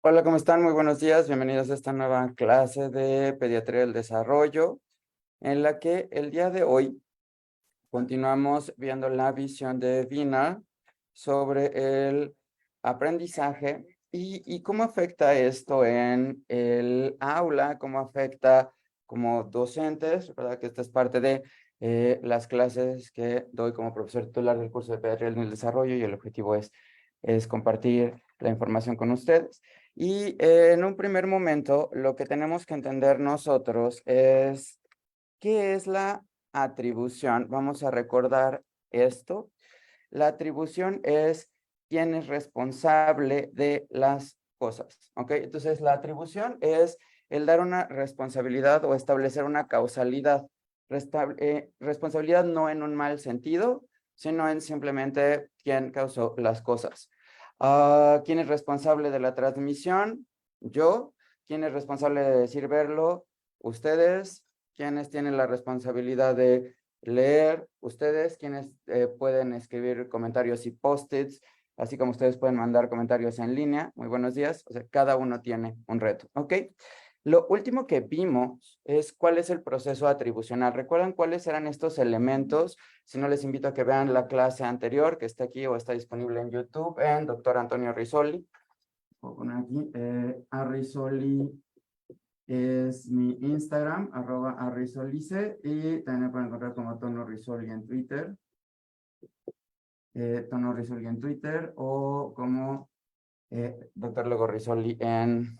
Hola, ¿cómo están? Muy buenos días. Bienvenidos a esta nueva clase de Pediatría del Desarrollo, en la que el día de hoy continuamos viendo la visión de Wiener sobre el aprendizaje y cómo afecta esto en el aula, cómo afecta como docentes, ¿verdad? Que esta es parte de las clases que doy como profesor titular del curso de Pediatría del Desarrollo y el objetivo es compartir la información con ustedes. Y en un primer momento, lo que tenemos que entender nosotros es ¿qué es la atribución? Vamos a recordar esto. La atribución es quién es responsable de las cosas, ¿ok? Entonces, la atribución es el dar una responsabilidad o establecer una causalidad. Responsabilidad no en un mal sentido, sino en simplemente quién causó las cosas. ¿Quién es responsable de la transmisión? Yo. ¿Quién es responsable de decir verlo? Ustedes. ¿Quiénes tienen la responsabilidad de leer? Ustedes. ¿Quiénes pueden escribir comentarios y post-its? Así como ustedes pueden mandar comentarios en línea. Muy buenos días. O sea, cada uno tiene un reto, ¿ok? Lo último que vimos es cuál es el proceso atribucional. ¿Recuerdan cuáles eran estos elementos? Si no, les invito a que vean la clase anterior que está aquí o está disponible en YouTube en Dr. Antonio Risoli. Voy a poner aquí Arrisoli es mi Instagram, @arrisolice, y también me pueden encontrar como Tono Risoli en Twitter. Tono Risoli en Twitter o como Dr. Logo Risoli en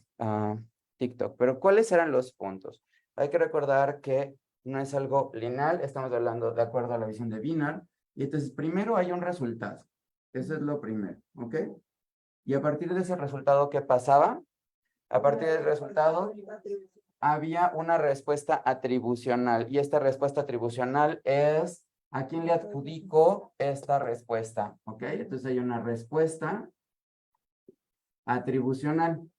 TikTok. Pero ¿cuáles eran los puntos? Hay que recordar que no es algo lineal, estamos hablando de acuerdo a la visión de Wiener. Y entonces primero hay un resultado. Eso es lo primero, ¿ok? Y a partir de ese resultado, ¿qué pasaba? A partir del resultado, había una respuesta atribucional. Y esta respuesta atribucional es ¿a quién le adjudico esta respuesta? ¿Ok? Entonces hay una respuesta atribucional.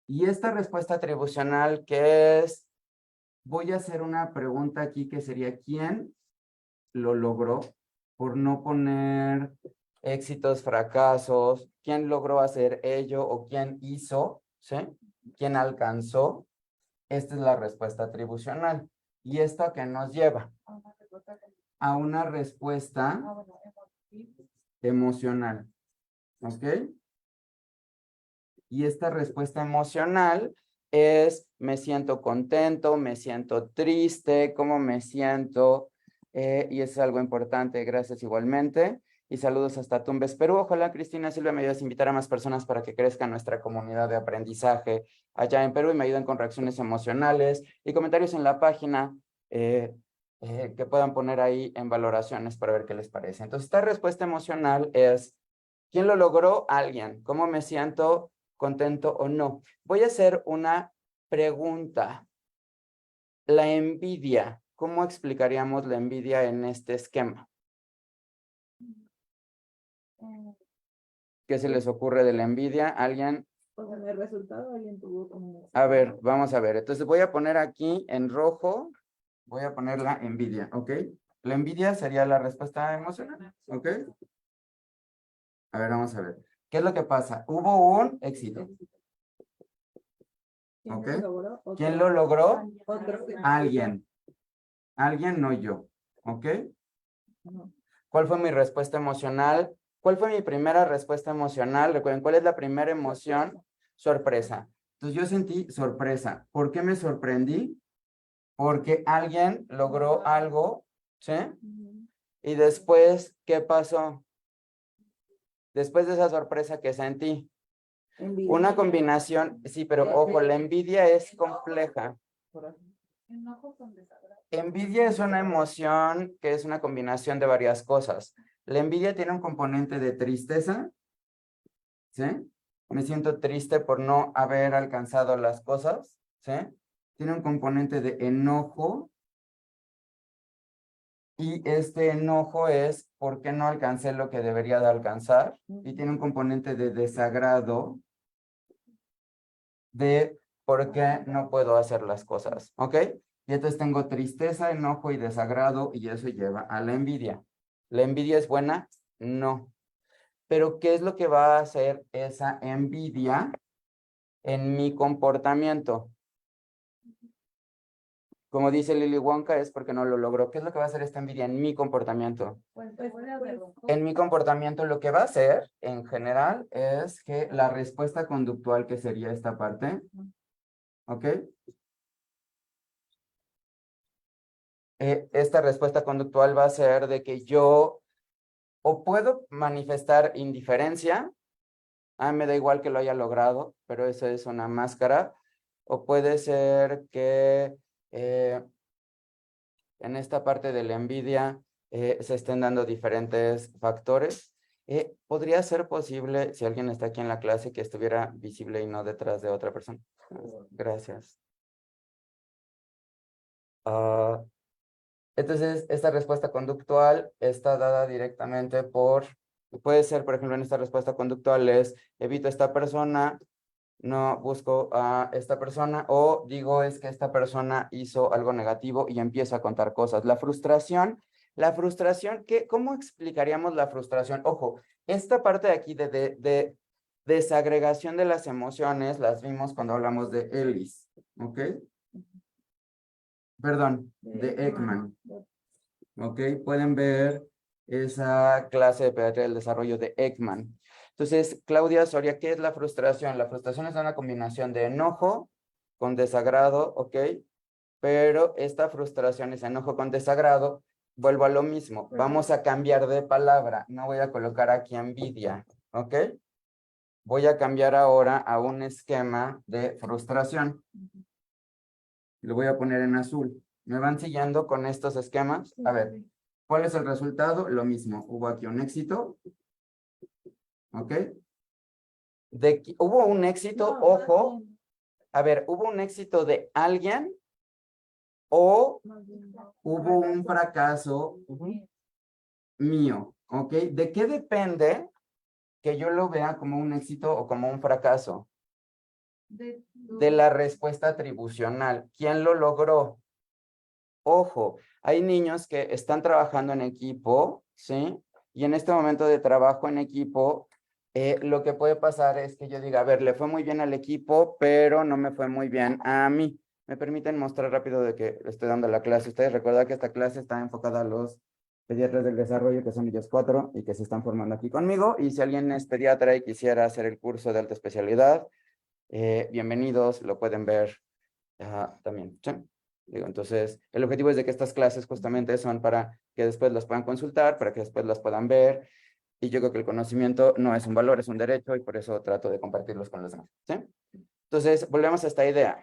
Y esta respuesta atribucional, ¿qué es? Voy a hacer una pregunta aquí que sería ¿quién lo logró? Por no poner éxitos, fracasos, ¿quién logró hacer ello o quién hizo? ¿Sí? ¿Quién alcanzó? Esta es la respuesta atribucional. ¿Y esto a qué nos lleva? A una respuesta emocional. ¿Ok? Y esta respuesta emocional es me siento contento, me siento triste, cómo me siento, y es algo importante, gracias igualmente. Y saludos hasta Tumbes, Perú. Ojalá, Cristina Silvia, me ayudes a invitar a más personas para que crezca nuestra comunidad de aprendizaje allá en Perú y me ayuden con reacciones emocionales y comentarios en la página que puedan poner ahí en valoraciones para ver qué les parece. Entonces, esta respuesta emocional es, ¿quién lo logró? Alguien. ¿Cómo me siento? ¿Contento o no? Voy a hacer una pregunta. La envidia. ¿Cómo explicaríamos la envidia en este esquema? ¿Qué se les ocurre de la envidia? ¿Alguien? Pues en el resultado alguien tuvo como... A ver, vamos a ver. Entonces voy a poner aquí en rojo, voy a poner la envidia, ¿ok? La envidia sería la respuesta emocional, ¿ok? A ver, vamos a ver. ¿Qué es lo que pasa? Hubo un éxito, ¿Quién ¿ok? lo logró? Otro. ¿Quién lo logró? Otro. Alguien. Alguien, no yo, ¿ok? No. ¿Cuál fue mi respuesta emocional? ¿Cuál fue mi primera respuesta emocional? Recuerden, ¿cuál es la primera emoción? Sorpresa. Entonces yo sentí sorpresa. ¿Por qué me sorprendí? Porque alguien logró algo, ¿sí? Y después, ¿qué pasó? Después de esa sorpresa que sentí. Envidia. Una combinación, sí, pero ojo, la envidia es compleja. Envidia es una emoción que es una combinación de varias cosas. La envidia tiene un componente de tristeza, ¿sí? Me siento triste por no haber alcanzado las cosas, ¿sí? Tiene un componente de enojo, y este enojo es ¿por qué no alcancé lo que debería de alcanzar? Y tiene un componente de desagrado de ¿por qué no puedo hacer las cosas? ¿Ok? Y entonces tengo tristeza, enojo y desagrado y eso lleva a la envidia. ¿La envidia es buena? No. Pero ¿qué es lo que va a hacer esa envidia en mi comportamiento? Como dice Lily Wonka, es porque no lo logró. ¿Qué es lo que va a hacer esta envidia en mi comportamiento? Pues puede haberlo. En mi comportamiento lo que va a hacer en general es que la respuesta conductual, que sería esta parte, ¿ok? Esta respuesta conductual va a ser de que yo o puedo manifestar indiferencia, me da igual que lo haya logrado, pero eso es una máscara, o puede ser que en esta parte de la envidia se estén dando diferentes factores. ¿Podría ser posible, si alguien está aquí en la clase, que estuviera visible y no detrás de otra persona? Gracias. Entonces, esta respuesta conductual está dada directamente puede ser, por ejemplo, en esta respuesta conductual es, evito a esta persona, no busco a esta persona, o digo es que esta persona hizo algo negativo y empiezo a contar cosas. La frustración, ¿cómo explicaríamos la frustración? Ojo, esta parte de aquí de desagregación de las emociones, las vimos cuando hablamos de Ellis, ¿ok? Perdón, de Ekman. ¿Ok? Pueden ver esa clase de pediatría del desarrollo de Ekman. Entonces, Claudia Soria, ¿qué es la frustración? La frustración es una combinación de enojo con desagrado, ¿ok? Pero esta frustración, ese enojo con desagrado, vuelvo a lo mismo. Vamos a cambiar de palabra. No voy a colocar aquí envidia, ¿ok? Voy a cambiar ahora a un esquema de frustración. Lo voy a poner en azul. ¿Me van siguiendo con estos esquemas? A ver, ¿cuál es el resultado? Lo mismo. Hubo aquí un éxito. ¿Ok? Hubo un éxito, ojo. A ver, ¿hubo un éxito de alguien o hubo un fracaso mío? ¿Ok? ¿De qué depende que yo lo vea como un éxito o como un fracaso? De la respuesta atribucional. ¿Quién lo logró? Ojo, hay niños que están trabajando en equipo, ¿sí? Y en este momento de trabajo en equipo, lo que puede pasar es que yo diga, a ver, le fue muy bien al equipo, pero no me fue muy bien a mí. ¿Me permiten mostrar rápido de que le estoy dando la clase? Ustedes recuerdan que esta clase está enfocada a los pediatras del desarrollo, que son ellos 4 y que se están formando aquí conmigo. Y si alguien es pediatra y quisiera hacer el curso de alta especialidad, bienvenidos, lo pueden ver también, ¿sí? Digo, entonces, el objetivo es de que estas clases justamente son para que después las puedan consultar, para que después las puedan ver, y yo creo que el conocimiento no es un valor, es un derecho, y por eso trato de compartirlos con los demás, ¿sí? Entonces, volvemos a esta idea.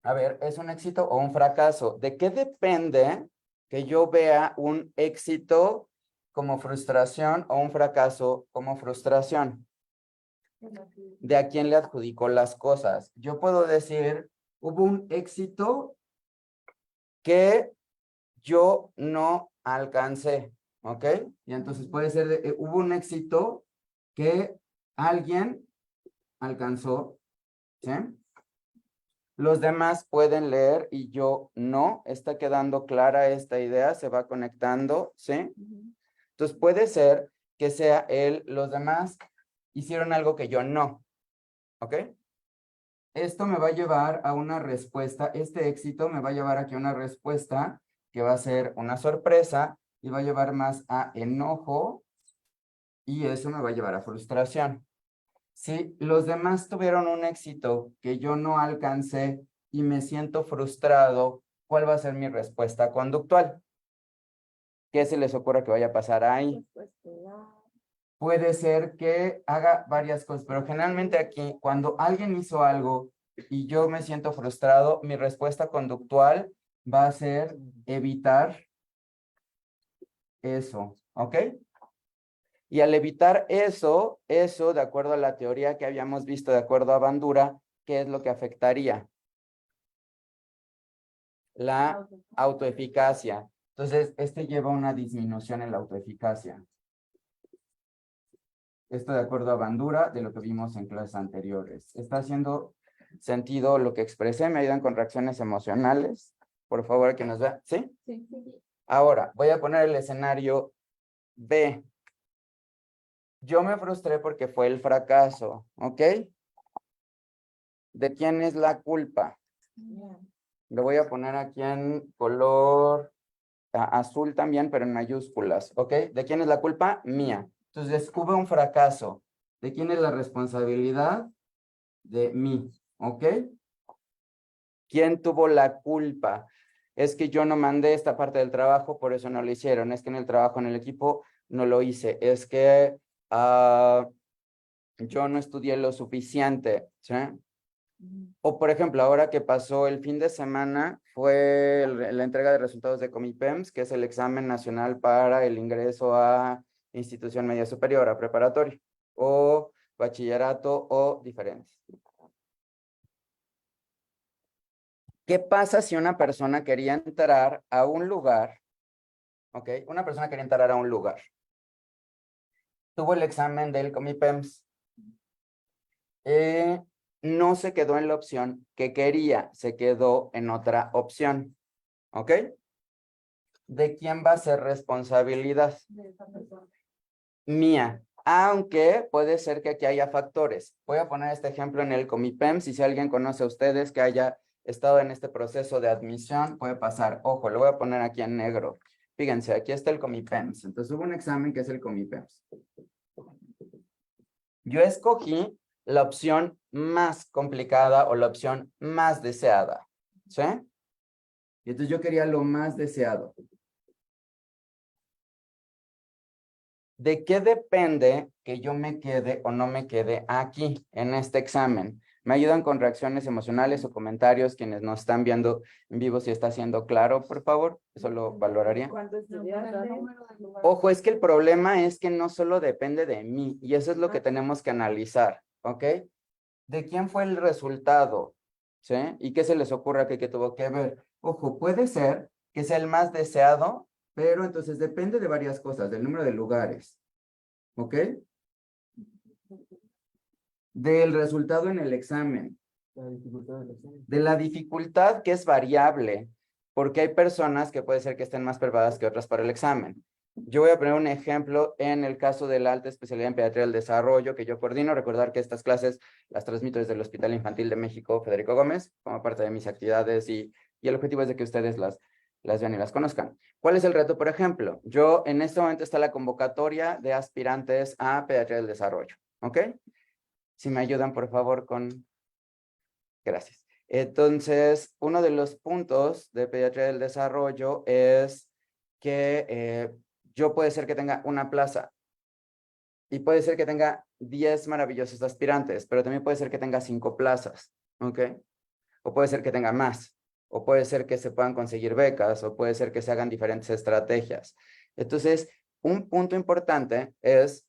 A ver, ¿es un éxito o un fracaso? ¿De qué depende que yo vea un éxito como frustración o un fracaso como frustración? De a quién le adjudico las cosas. Yo puedo decir, hubo un éxito que yo no alcancé, ¿ok? Y entonces puede ser, hubo un éxito que alguien alcanzó, ¿sí? Los demás pueden leer y yo no. Está quedando clara esta idea, se va conectando, ¿sí? Entonces puede ser que sea él, los demás hicieron algo que yo no, ¿ok? Esto me va a llevar a una respuesta, este éxito me va a llevar aquí a una respuesta que va a ser una sorpresa y va a llevar más a enojo y eso me va a llevar a frustración. Si los demás tuvieron un éxito que yo no alcancé y me siento frustrado, ¿cuál va a ser mi respuesta conductual? ¿Qué se les ocurre que vaya a pasar ahí? Puede ser que haga varias cosas, pero generalmente aquí, cuando alguien hizo algo y yo me siento frustrado, mi respuesta conductual va a ser evitar eso, ¿ok? Y al evitar eso, de acuerdo a la teoría que habíamos visto, de acuerdo a Bandura, ¿qué es lo que afectaría? La autoeficacia. Entonces, este lleva una disminución en la autoeficacia. Esto de acuerdo a Bandura, de lo que vimos en clases anteriores. ¿Está haciendo sentido lo que expresé? ¿Me ayudan con reacciones emocionales? Por favor, que nos vea. ¿Sí? Sí. Ahora, voy a poner el escenario B. Yo me frustré porque fue el fracaso, ¿ok? ¿De quién es la culpa? Ya. Lo voy a poner aquí en color azul también, pero en mayúsculas, ¿ok? ¿De quién es la culpa? Mía. Entonces, hubo un fracaso. ¿De quién es la responsabilidad? De mí, ¿ok? ¿Quién tuvo la culpa? Es que yo no mandé esta parte del trabajo, por eso no lo hicieron. Es que en el trabajo, en el equipo, no lo hice. Es que yo no estudié lo suficiente, ¿sí? O, por ejemplo, ahora que pasó el fin de semana, fue la entrega de resultados de Comipems, que es el examen nacional para el ingreso a institución media superior, a preparatoria, o bachillerato, o diferentes. ¿Qué pasa si una persona quería entrar a un lugar? ¿Ok? Una persona quería entrar a un lugar. Tuvo el examen del Comipems. No se quedó en la opción que quería, se quedó en otra opción. ¿Ok? ¿De quién va a ser responsabilidad? De esa persona. Mía. Aunque puede ser que aquí haya factores. Voy a poner este ejemplo en el Comipems y si alguien conoce a ustedes que haya estado en este proceso de admisión, puede pasar. Ojo, lo voy a poner aquí en negro. Fíjense, aquí está el Comipems. Entonces hubo un examen que es el Comipems. Yo escogí la opción más complicada o la opción más deseada. ¿Sí? Y entonces yo quería lo más deseado. ¿De qué depende que yo me quede o no me quede aquí en este examen? ¿Me ayudan con reacciones emocionales o comentarios quienes nos están viendo en vivo si está siendo claro, por favor? Eso lo valoraría. ¿Cuánto estudiaste? Ojo, es que el problema es que no solo depende de mí y eso es lo que tenemos que analizar, ¿ok? ¿De quién fue el resultado? ¿Sí? ¿Y qué se les ocurre que tuvo que ver? Ojo, puede ser que sea el más deseado, pero entonces depende de varias cosas, del número de lugares, ¿ok? Del resultado en el examen. La dificultad del examen. De la dificultad que es variable, porque hay personas que puede ser que estén más preparadas que otras para el examen. Yo voy a poner un ejemplo en el caso de la alta especialidad en pediatría del desarrollo que yo coordino. Recordar que estas clases las transmito desde el Hospital Infantil de México, Federico Gómez, como parte de mis actividades y el objetivo es de que ustedes las vean y las conozcan. ¿Cuál es el reto? Por ejemplo, yo en este momento está la convocatoria de aspirantes a pediatría del desarrollo, ¿ok? Si me ayudan, por favor, con... Gracias. Entonces, uno de los puntos de pediatría del desarrollo es que yo puede ser que tenga una plaza y puede ser que tenga 10 maravillosos aspirantes, pero también puede ser que tenga 5 plazas, ¿ok? O puede ser que tenga más, o puede ser que se puedan conseguir becas, o puede ser que se hagan diferentes estrategias. Entonces, un punto importante es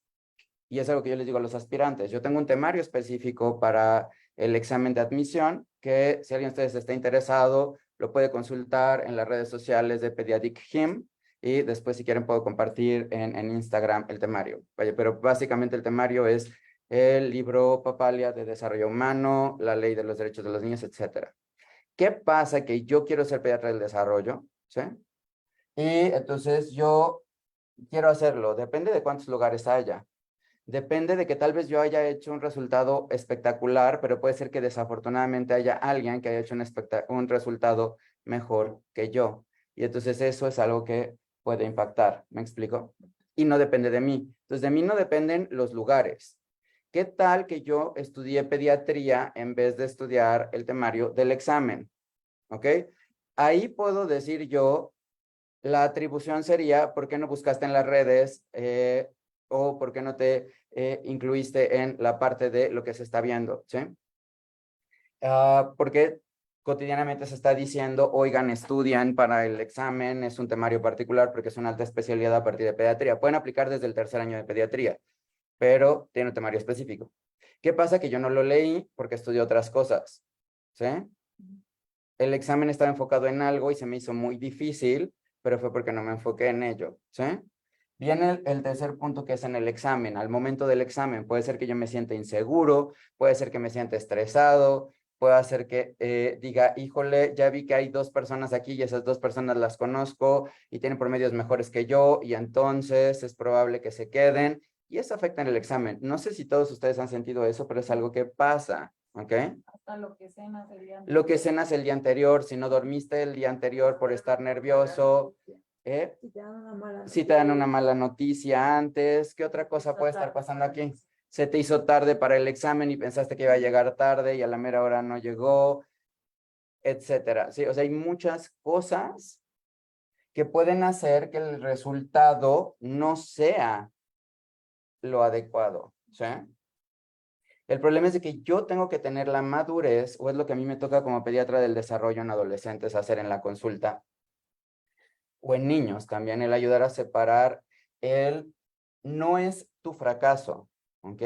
y es algo que yo les digo a los aspirantes. Yo tengo un temario específico para el examen de admisión que si alguien de ustedes está interesado, lo puede consultar en las redes sociales de Pediatric Him y después si quieren puedo compartir en Instagram el temario. Vaya, pero básicamente el temario es el libro Papalia de Desarrollo Humano, la Ley de los Derechos de los Niños, etc. ¿Qué pasa? Que yo quiero ser pediatra del desarrollo, ¿sí? Y entonces yo quiero hacerlo, depende de cuántos lugares haya. Depende de que tal vez yo haya hecho un resultado espectacular, pero puede ser que desafortunadamente haya alguien que haya hecho un resultado mejor que yo. Y entonces eso es algo que puede impactar, ¿me explico? Y no depende de mí. Entonces de mí no dependen los lugares. ¿Qué tal que yo estudié pediatría en vez de estudiar el temario del examen? ¿Ok? Ahí puedo decir yo, la atribución sería, ¿por qué no buscaste en las redes o por qué no te incluiste en la parte de lo que se está viendo? ¿Sí? Porque cotidianamente se está diciendo, oigan, estudian para el examen, es un temario particular porque es una alta especialidad a partir de pediatría. Pueden aplicar desde el tercer año de pediatría, pero tiene un temario específico. ¿Qué pasa? Que yo no lo leí porque estudié otras cosas. ¿Sí? El examen estaba enfocado en algo y se me hizo muy difícil, pero fue porque no me enfoqué en ello, ¿sí? Viene el tercer punto que es en el examen. Al momento del examen puede ser que yo me sienta inseguro, puede ser que me sienta estresado, puede ser que diga, híjole, ya vi que hay 2 personas aquí y esas 2 personas las conozco y tienen promedios mejores que yo y entonces es probable que se queden y eso afecta en el examen. No sé si todos ustedes han sentido eso, pero es algo que pasa, ¿ok? Hasta lo que cenas el día Lo que anterior. cenas el día anterior, si no dormiste el día anterior por estar nervioso, Si te dan una mala si te dan una mala noticia antes, ¿qué otra cosa puede estar pasando aquí? Se te hizo tarde para el examen y pensaste que iba a llegar tarde y a la mera hora no llegó, etcétera. Sí, o sea, hay muchas cosas que pueden hacer que el resultado no sea lo adecuado, ¿sí? El problema es de que yo tengo que tener la madurez, o es lo que a mí me toca como pediatra del desarrollo en adolescentes hacer en la consulta, o en niños también, el ayudar a separar el no es tu fracaso, ¿ok?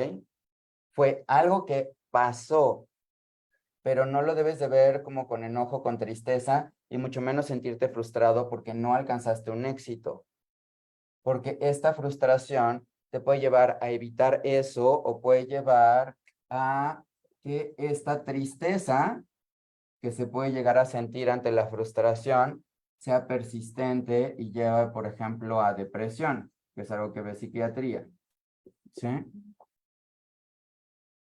Fue algo que pasó, pero no lo debes de ver como con enojo, con tristeza, y mucho menos sentirte frustrado porque no alcanzaste un éxito, porque esta frustración te puede llevar a evitar eso o puede llevar a que esta tristeza que se puede llegar a sentir ante la frustración sea persistente y lleve, por ejemplo, a depresión, que es algo que ve psiquiatría, ¿sí?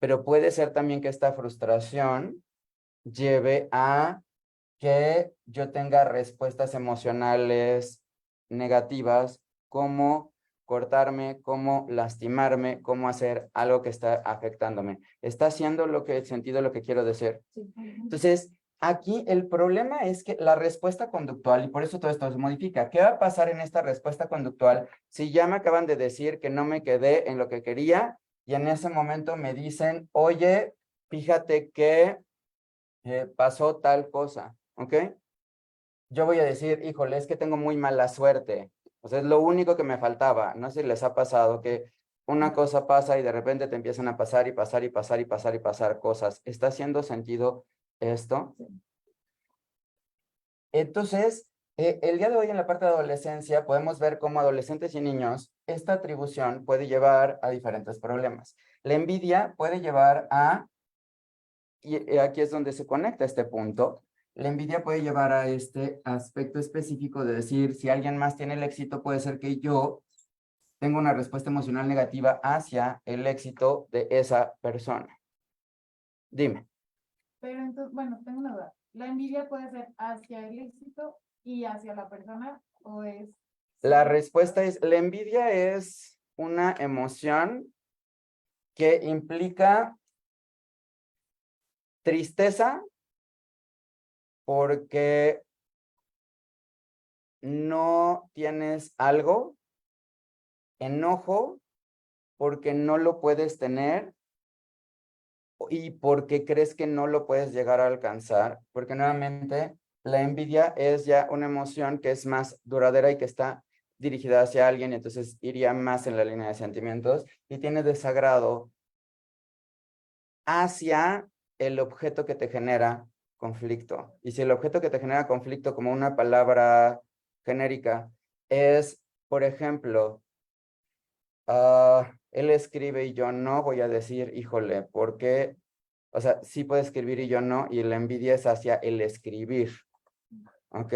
Pero puede ser también que esta frustración lleve a que yo tenga respuestas emocionales negativas, como cortarme, como lastimarme, como hacer algo que está afectándome. ¿Está haciendo lo que sentido lo que quiero decir? Sí. Entonces, aquí el problema es que la respuesta conductual, y por eso todo esto se modifica. ¿Qué va a pasar en esta respuesta conductual si ya me acaban de decir que no me quedé en lo que quería y en ese momento me dicen, oye, fíjate que pasó tal cosa, ¿ok? Yo voy a decir, híjole, es que tengo muy mala suerte. O sea, es lo único que me faltaba. No sé si les ha pasado que una cosa pasa y de repente te empiezan a pasar y pasar y pasar y pasar y pasar cosas. ¿Está haciendo sentido esto? Entonces, el día de hoy en la parte de adolescencia podemos ver cómo adolescentes y niños esta atribución puede llevar a diferentes problemas. La envidia puede llevar a, y aquí es donde se conecta este punto, la envidia puede llevar a este aspecto específico de decir, si alguien más tiene el éxito, puede ser que yo tenga una respuesta emocional negativa hacia el éxito de esa persona. Dime. Pero entonces, bueno, tengo una duda. ¿La envidia puede ser hacia el éxito y hacia la persona o es... La respuesta es, la envidia es una emoción que implica tristeza porque no tienes algo, enojo porque no lo puedes tener y porque crees que no lo puedes llegar a alcanzar, porque nuevamente la envidia es ya una emoción que es más duradera y que está dirigida hacia alguien, y entonces iría más en la línea de sentimientos y tiene desagrado hacia el objeto que te genera conflicto. Y si el objeto que te genera conflicto, como una palabra genérica, es, por ejemplo, él escribe y yo no, voy a decir, híjole, ¿por qué? O sea, sí puede escribir y yo no, y la envidia es hacia el escribir, ¿ok?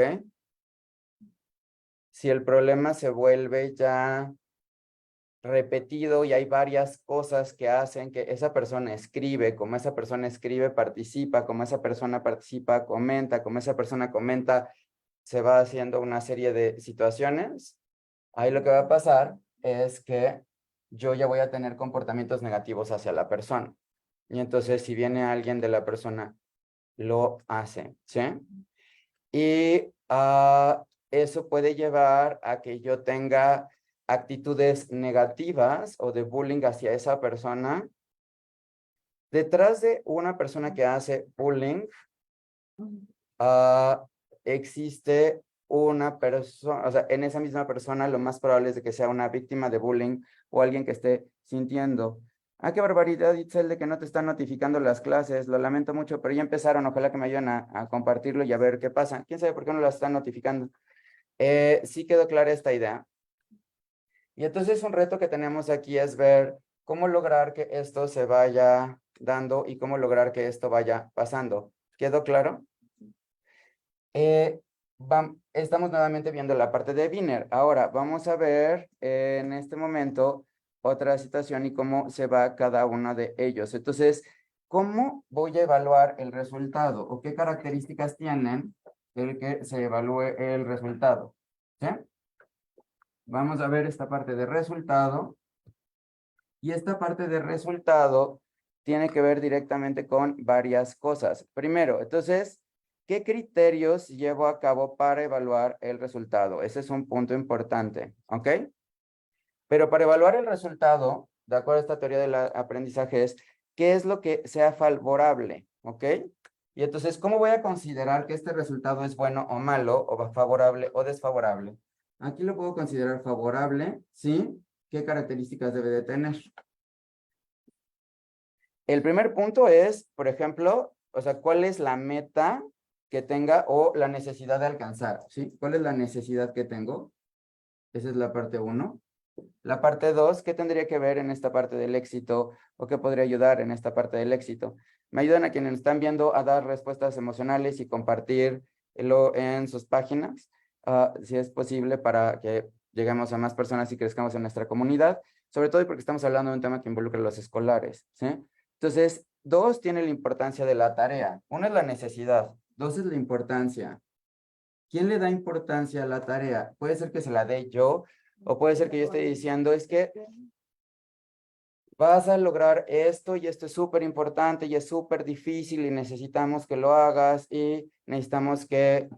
Si el problema se vuelve ya repetido y hay varias cosas que hacen que esa persona escribe, como esa persona escribe, participa, como esa persona participa, comenta, como esa persona comenta, se va haciendo una serie de situaciones, ahí lo que va a pasar es que yo ya voy a tener comportamientos negativos hacia la persona. Y entonces si viene alguien de la persona, lo hace, ¿sí? Y eso puede llevar a que yo tenga actitudes negativas o de bullying hacia esa persona. Detrás de una persona que hace bullying, ah, existe una persona, o sea, en esa misma persona lo más probable es de que sea una víctima de bullying o alguien que esté sintiendo. Ah, qué barbaridad, Itzel, de que no te están notificando las clases. Lo lamento mucho, pero ya empezaron. Ojalá que me ayuden a compartirlo y a ver qué pasa. ¿Quién sabe por qué no las están notificando? Sí quedó clara esta idea. Y entonces un reto que tenemos aquí es ver cómo lograr que esto se vaya dando y cómo lograr que esto vaya pasando. ¿Quedó claro? Estamos nuevamente viendo la parte de Wiener. Ahora vamos a ver en este momento otra situación y cómo se va cada uno de ellos. Entonces, ¿cómo voy a evaluar el resultado o qué características tienen el que se evalúe el resultado? ¿Sí? Vamos a ver esta parte de resultado. Y esta parte de resultado tiene que ver directamente con varias cosas. Primero, entonces, ¿qué criterios llevo a cabo para evaluar el resultado? Ese es un punto importante, ¿ok? Pero para evaluar el resultado, de acuerdo a esta teoría del aprendizaje, es qué es lo que sea favorable, ¿ok? Y entonces, ¿cómo voy a considerar que este resultado es bueno o malo, o favorable o desfavorable? Aquí lo puedo considerar favorable, ¿sí? ¿Qué características debe de tener? El primer punto es, por ejemplo, o sea, ¿cuál es la meta que tenga o la necesidad de alcanzar? ¿Sí? ¿Cuál es la necesidad que tengo? Esa es la parte 1. La parte 2, ¿qué tendría que ver en esta parte del éxito o qué podría ayudar en esta parte del éxito? Me ayudan a quienes están viendo a dar respuestas emocionales y compartirlo en sus páginas, si es posible, para que lleguemos a más personas y crezcamos en nuestra comunidad, sobre todo porque estamos hablando de un tema que involucra a los escolares, ¿sí? Entonces, 2 tiene la importancia de la tarea. 1 es la necesidad, 2 es la importancia. ¿Quién le da importancia a la tarea? Puede ser que se la dé yo, o puede ser que yo esté diciendo, es que vas a lograr esto y esto es súper importante y es súper difícil y necesitamos que lo hagas y necesitamos que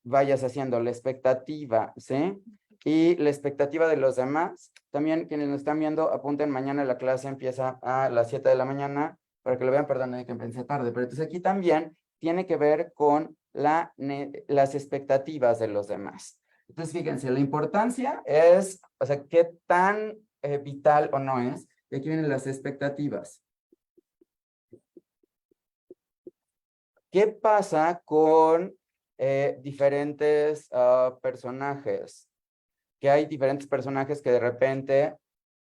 vayas haciendo la expectativa, ¿sí? Y la expectativa de los demás. También quienes nos están viendo, apunten, mañana la clase empieza a las 7 de la mañana, para que lo vean, perdón, que empecé tarde, pero entonces aquí también tiene que ver con las expectativas de los demás. Entonces, fíjense, la importancia es, o sea, qué tan vital o no es. Y aquí vienen las expectativas. ¿Qué pasa con diferentes personajes? Que hay diferentes personajes que de repente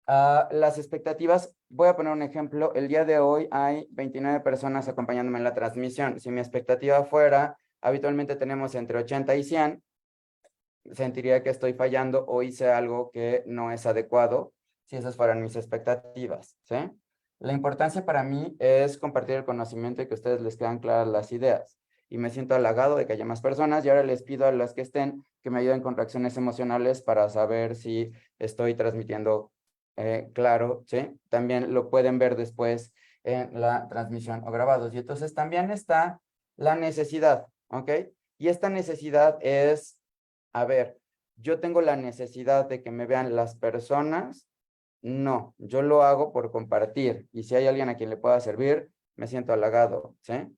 las expectativas, voy a poner un ejemplo, el día de hoy hay 29 personas acompañándome en la transmisión. Si mi expectativa fuera, habitualmente tenemos entre 80 y 100, sentiría que estoy fallando o hice algo que no es adecuado, si esas fueran mis expectativas, ¿sí? La importancia para mí es compartir el conocimiento y que a ustedes les quedan claras las ideas. Y me siento halagado de que haya más personas y ahora les pido a las que estén que me ayuden con reacciones emocionales para saber si estoy transmitiendo claro, ¿sí? También lo pueden ver después en la transmisión o grabados. Y entonces también está la necesidad, ¿ok? Y esta necesidad es, a ver, yo tengo la necesidad de que me vean las personas. No, yo lo hago por compartir. Y si hay alguien a quien le pueda servir, me siento halagado, ¿sí?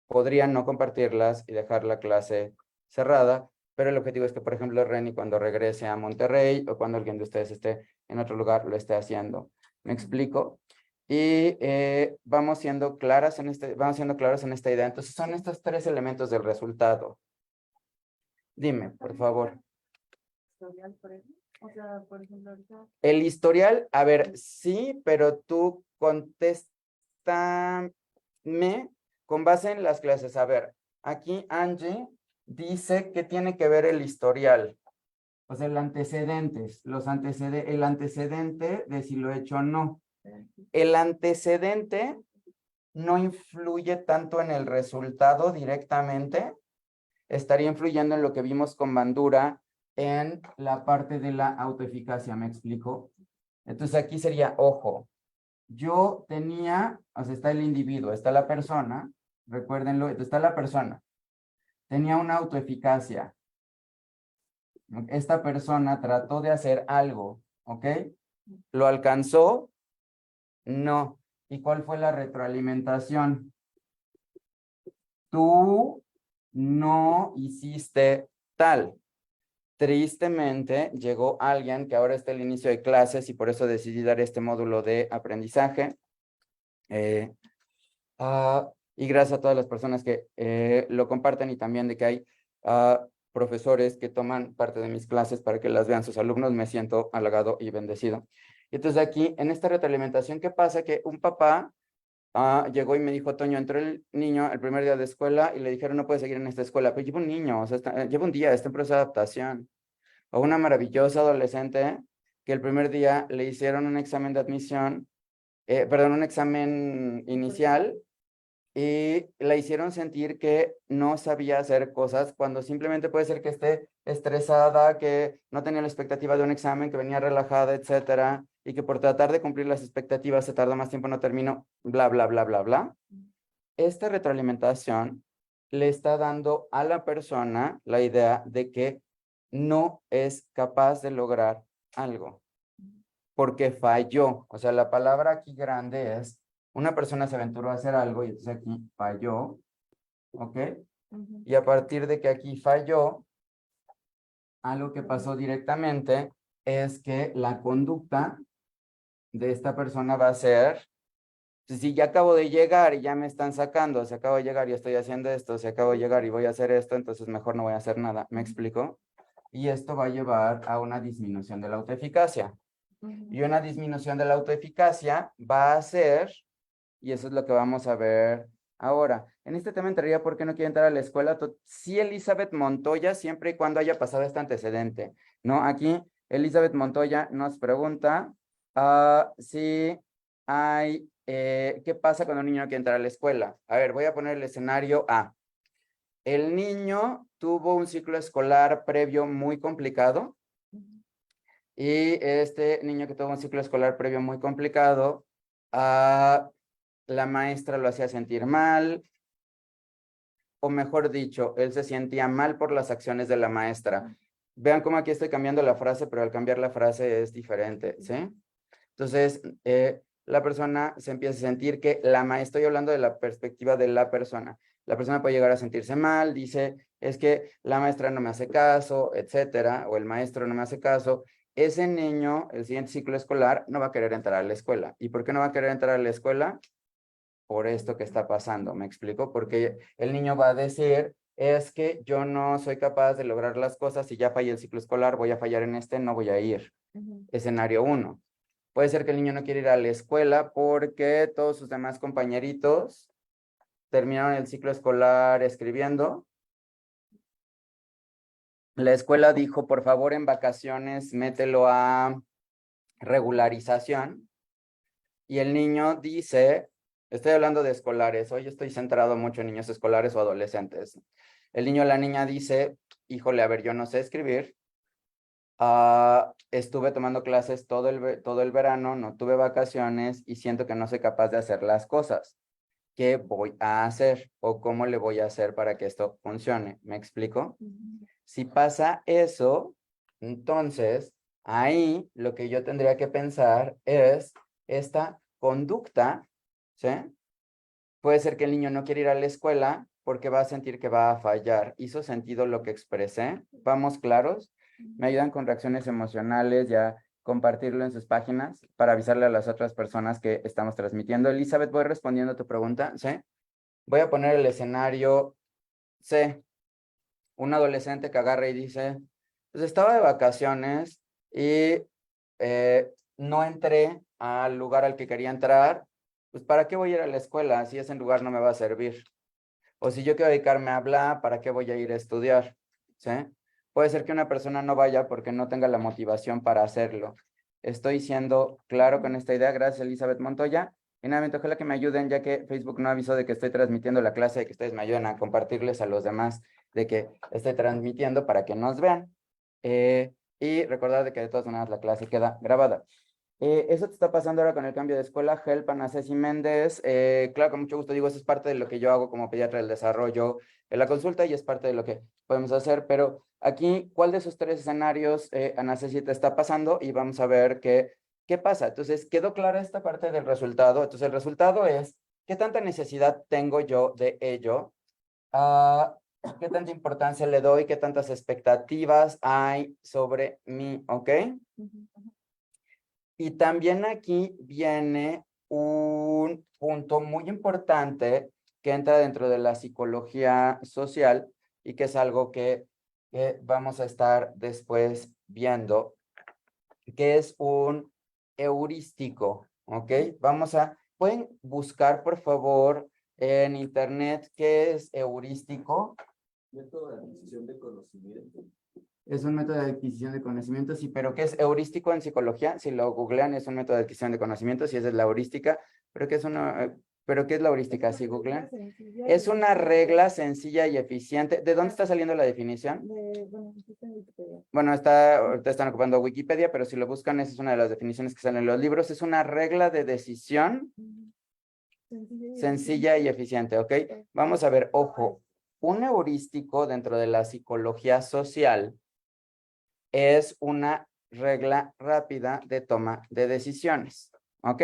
Podría no compartirlas y dejar la clase cerrada, pero el objetivo es que, por ejemplo, Reni cuando regrese a Monterrey o cuando alguien de ustedes esté en otro lugar lo esté haciendo. ¿Me explico? Y vamos siendo claros en esta idea. Entonces, son estos 3 elementos del resultado. Dime, por favor. Historial, por ejemplo. O sea, por ejemplo, ahorita. El historial, a ver, sí, pero tú contéstame con base en las clases. A ver, aquí Angie dice que tiene que ver el historial. O sea, el antecedentes, el antecedente de si lo he hecho o no. El antecedente no influye tanto en el resultado directamente, estaría influyendo en lo que vimos con Bandura en la parte de la autoeficacia, ¿me explico? Entonces aquí sería, ojo, yo tenía, o sea, está el individuo, está la persona, recuérdenlo, está la persona, tenía una autoeficacia. Esta persona trató de hacer algo, ¿ok? ¿Lo alcanzó? No. ¿Y cuál fue la retroalimentación? Tú no hiciste tal. Tristemente, llegó alguien que ahora está al inicio de clases y por eso decidí dar este módulo de aprendizaje. Y gracias a todas las personas que lo comparten y también de que hay profesores que toman parte de mis clases para que las vean sus alumnos, me siento halagado y bendecido. Y entonces aquí, en esta retroalimentación, ¿qué pasa? Que un papá llegó y me dijo, Toño, entró el niño el primer día de escuela y le dijeron, no puede seguir en esta escuela, pero lleva un niño, o sea, lleva un día, está en proceso de adaptación. O una maravillosa adolescente que el primer día le hicieron un examen de admisión, perdón, un examen inicial y la hicieron sentir que no sabía hacer cosas cuando simplemente puede ser que esté estresada, que no tenía la expectativa de un examen, que venía relajada, etcétera, y que por tratar de cumplir las expectativas se tardó más tiempo, no terminó, bla, bla, bla, bla, bla. Esta retroalimentación le está dando a la persona la idea de que no es capaz de lograr algo porque falló. O sea, la palabra aquí grande es, una persona se aventuró a hacer algo y entonces aquí falló, ¿ok? Y a partir de que aquí falló, algo que pasó directamente es que la conducta de esta persona va a ser, si ya acabo de llegar y ya me están sacando, si acabo de llegar y estoy haciendo esto, si acabo de llegar y voy a hacer esto, entonces mejor no voy a hacer nada. ¿Me explico? Y esto va a llevar a una disminución de la autoeficacia. Y una disminución de la autoeficacia va a ser, y eso es lo que vamos a ver ahora. En este tema entraría por qué no quiere entrar a la escuela. Sí, Elizabeth Montoya, siempre y cuando haya pasado este antecedente, ¿no? Aquí Elizabeth Montoya nos pregunta si hay, ¿qué pasa cuando un niño no quiere entrar a la escuela? A ver, voy a poner el escenario A. El niño tuvo un ciclo escolar previo muy complicado. Y este niño que tuvo un ciclo escolar previo muy complicado, la maestra lo hacía sentir mal, o mejor dicho, él se sentía mal por las acciones de la maestra. Vean cómo aquí estoy cambiando la frase, pero al cambiar la frase es diferente, ¿sí? Entonces, la persona se empieza a sentir que estoy hablando de la perspectiva de la persona. La persona puede llegar a sentirse mal, dice, es que la maestra no me hace caso, etcétera, o el maestro no me hace caso. Ese niño, el siguiente ciclo escolar, no va a querer entrar a la escuela. ¿Y por qué no va a querer entrar a la escuela? Por esto que está pasando, ¿me explico? Porque el niño va a decir, es que yo no soy capaz de lograr las cosas, si ya fallé el ciclo escolar, voy a fallar en este, no voy a ir. Escenario 1. Puede ser que el niño no quiera ir a la escuela porque todos sus demás compañeritos terminaron el ciclo escolar escribiendo. La escuela dijo, por favor, en vacaciones, mételo a regularización. Y el niño dice, estoy hablando de escolares, hoy estoy centrado mucho en niños escolares o adolescentes. El niño o la niña dice, híjole, a ver, yo no sé escribir. Estuve tomando clases todo el verano, no tuve vacaciones y siento que no soy capaz de hacer las cosas. ¿Qué voy a hacer o cómo le voy a hacer para que esto funcione? ¿Me explico? Si pasa eso, entonces ahí lo que yo tendría que pensar es esta conducta, ¿sí? Puede ser que el niño no quiera ir a la escuela porque va a sentir que va a fallar. ¿Hizo sentido lo que expresé? ¿Vamos claros? Me ayudan con reacciones emocionales, ya compartirlo en sus páginas para avisarle a las otras personas que estamos transmitiendo. Elizabeth, voy respondiendo a tu pregunta, ¿sí? Voy a poner el escenario C. Un adolescente que agarra y dice, pues estaba de vacaciones y no entré al lugar al que quería entrar, pues ¿para qué voy a ir a la escuela si ese lugar no me va a servir? O si yo quiero dedicarme a hablar, ¿para qué voy a ir a estudiar? ¿Sí? Puede ser que una persona no vaya porque no tenga la motivación para hacerlo. Estoy siendo claro con esta idea. Gracias, Elizabeth Montoya. Y nuevamente, ojalá que me ayuden, ya que Facebook no avisó de que estoy transmitiendo la clase, de que ustedes me ayuden a compartirles a los demás de que estoy transmitiendo para que nos vean. Y recordar de que de todas maneras la clase queda grabada. Eso te está pasando ahora con el cambio de escuela. Help, Ana Ceci Méndez. Claro, con mucho gusto digo, eso es parte de lo que yo hago como pediatra del desarrollo en la consulta y es parte de lo que podemos hacer. Pero aquí, ¿cuál de esos tres escenarios, Ana Ceci, te está pasando? Y vamos a ver qué pasa. Entonces, ¿quedó clara esta parte del resultado? Entonces, el resultado es, ¿qué tanta necesidad tengo yo de ello? ¿Qué tanta importancia le doy? ¿Qué tantas expectativas hay sobre mí? ¿Ok? Y también aquí viene un punto muy importante que entra dentro de la psicología social y que es algo que vamos a estar después viendo, que es un heurístico, ¿ok? ¿Pueden buscar por favor en internet qué es heurístico? Método de adquisición de conocimiento. Es un método de adquisición de conocimientos, sí, pero ¿qué es heurístico en psicología? Si lo googlean, es un método de adquisición de conocimientos y esa es la heurística. ¿Pero qué es pero qué es la heurística? Si googlean. Es una regla sencilla y eficiente. ¿De dónde está saliendo la definición? Bueno, ahorita están ocupando Wikipedia, pero si lo buscan, esa es una de las definiciones que salen en los libros. Es una regla de decisión sencilla y eficiente, ¿ok? Vamos a ver, ojo, un heurístico dentro de la psicología social es una regla rápida de toma de decisiones, ¿ok?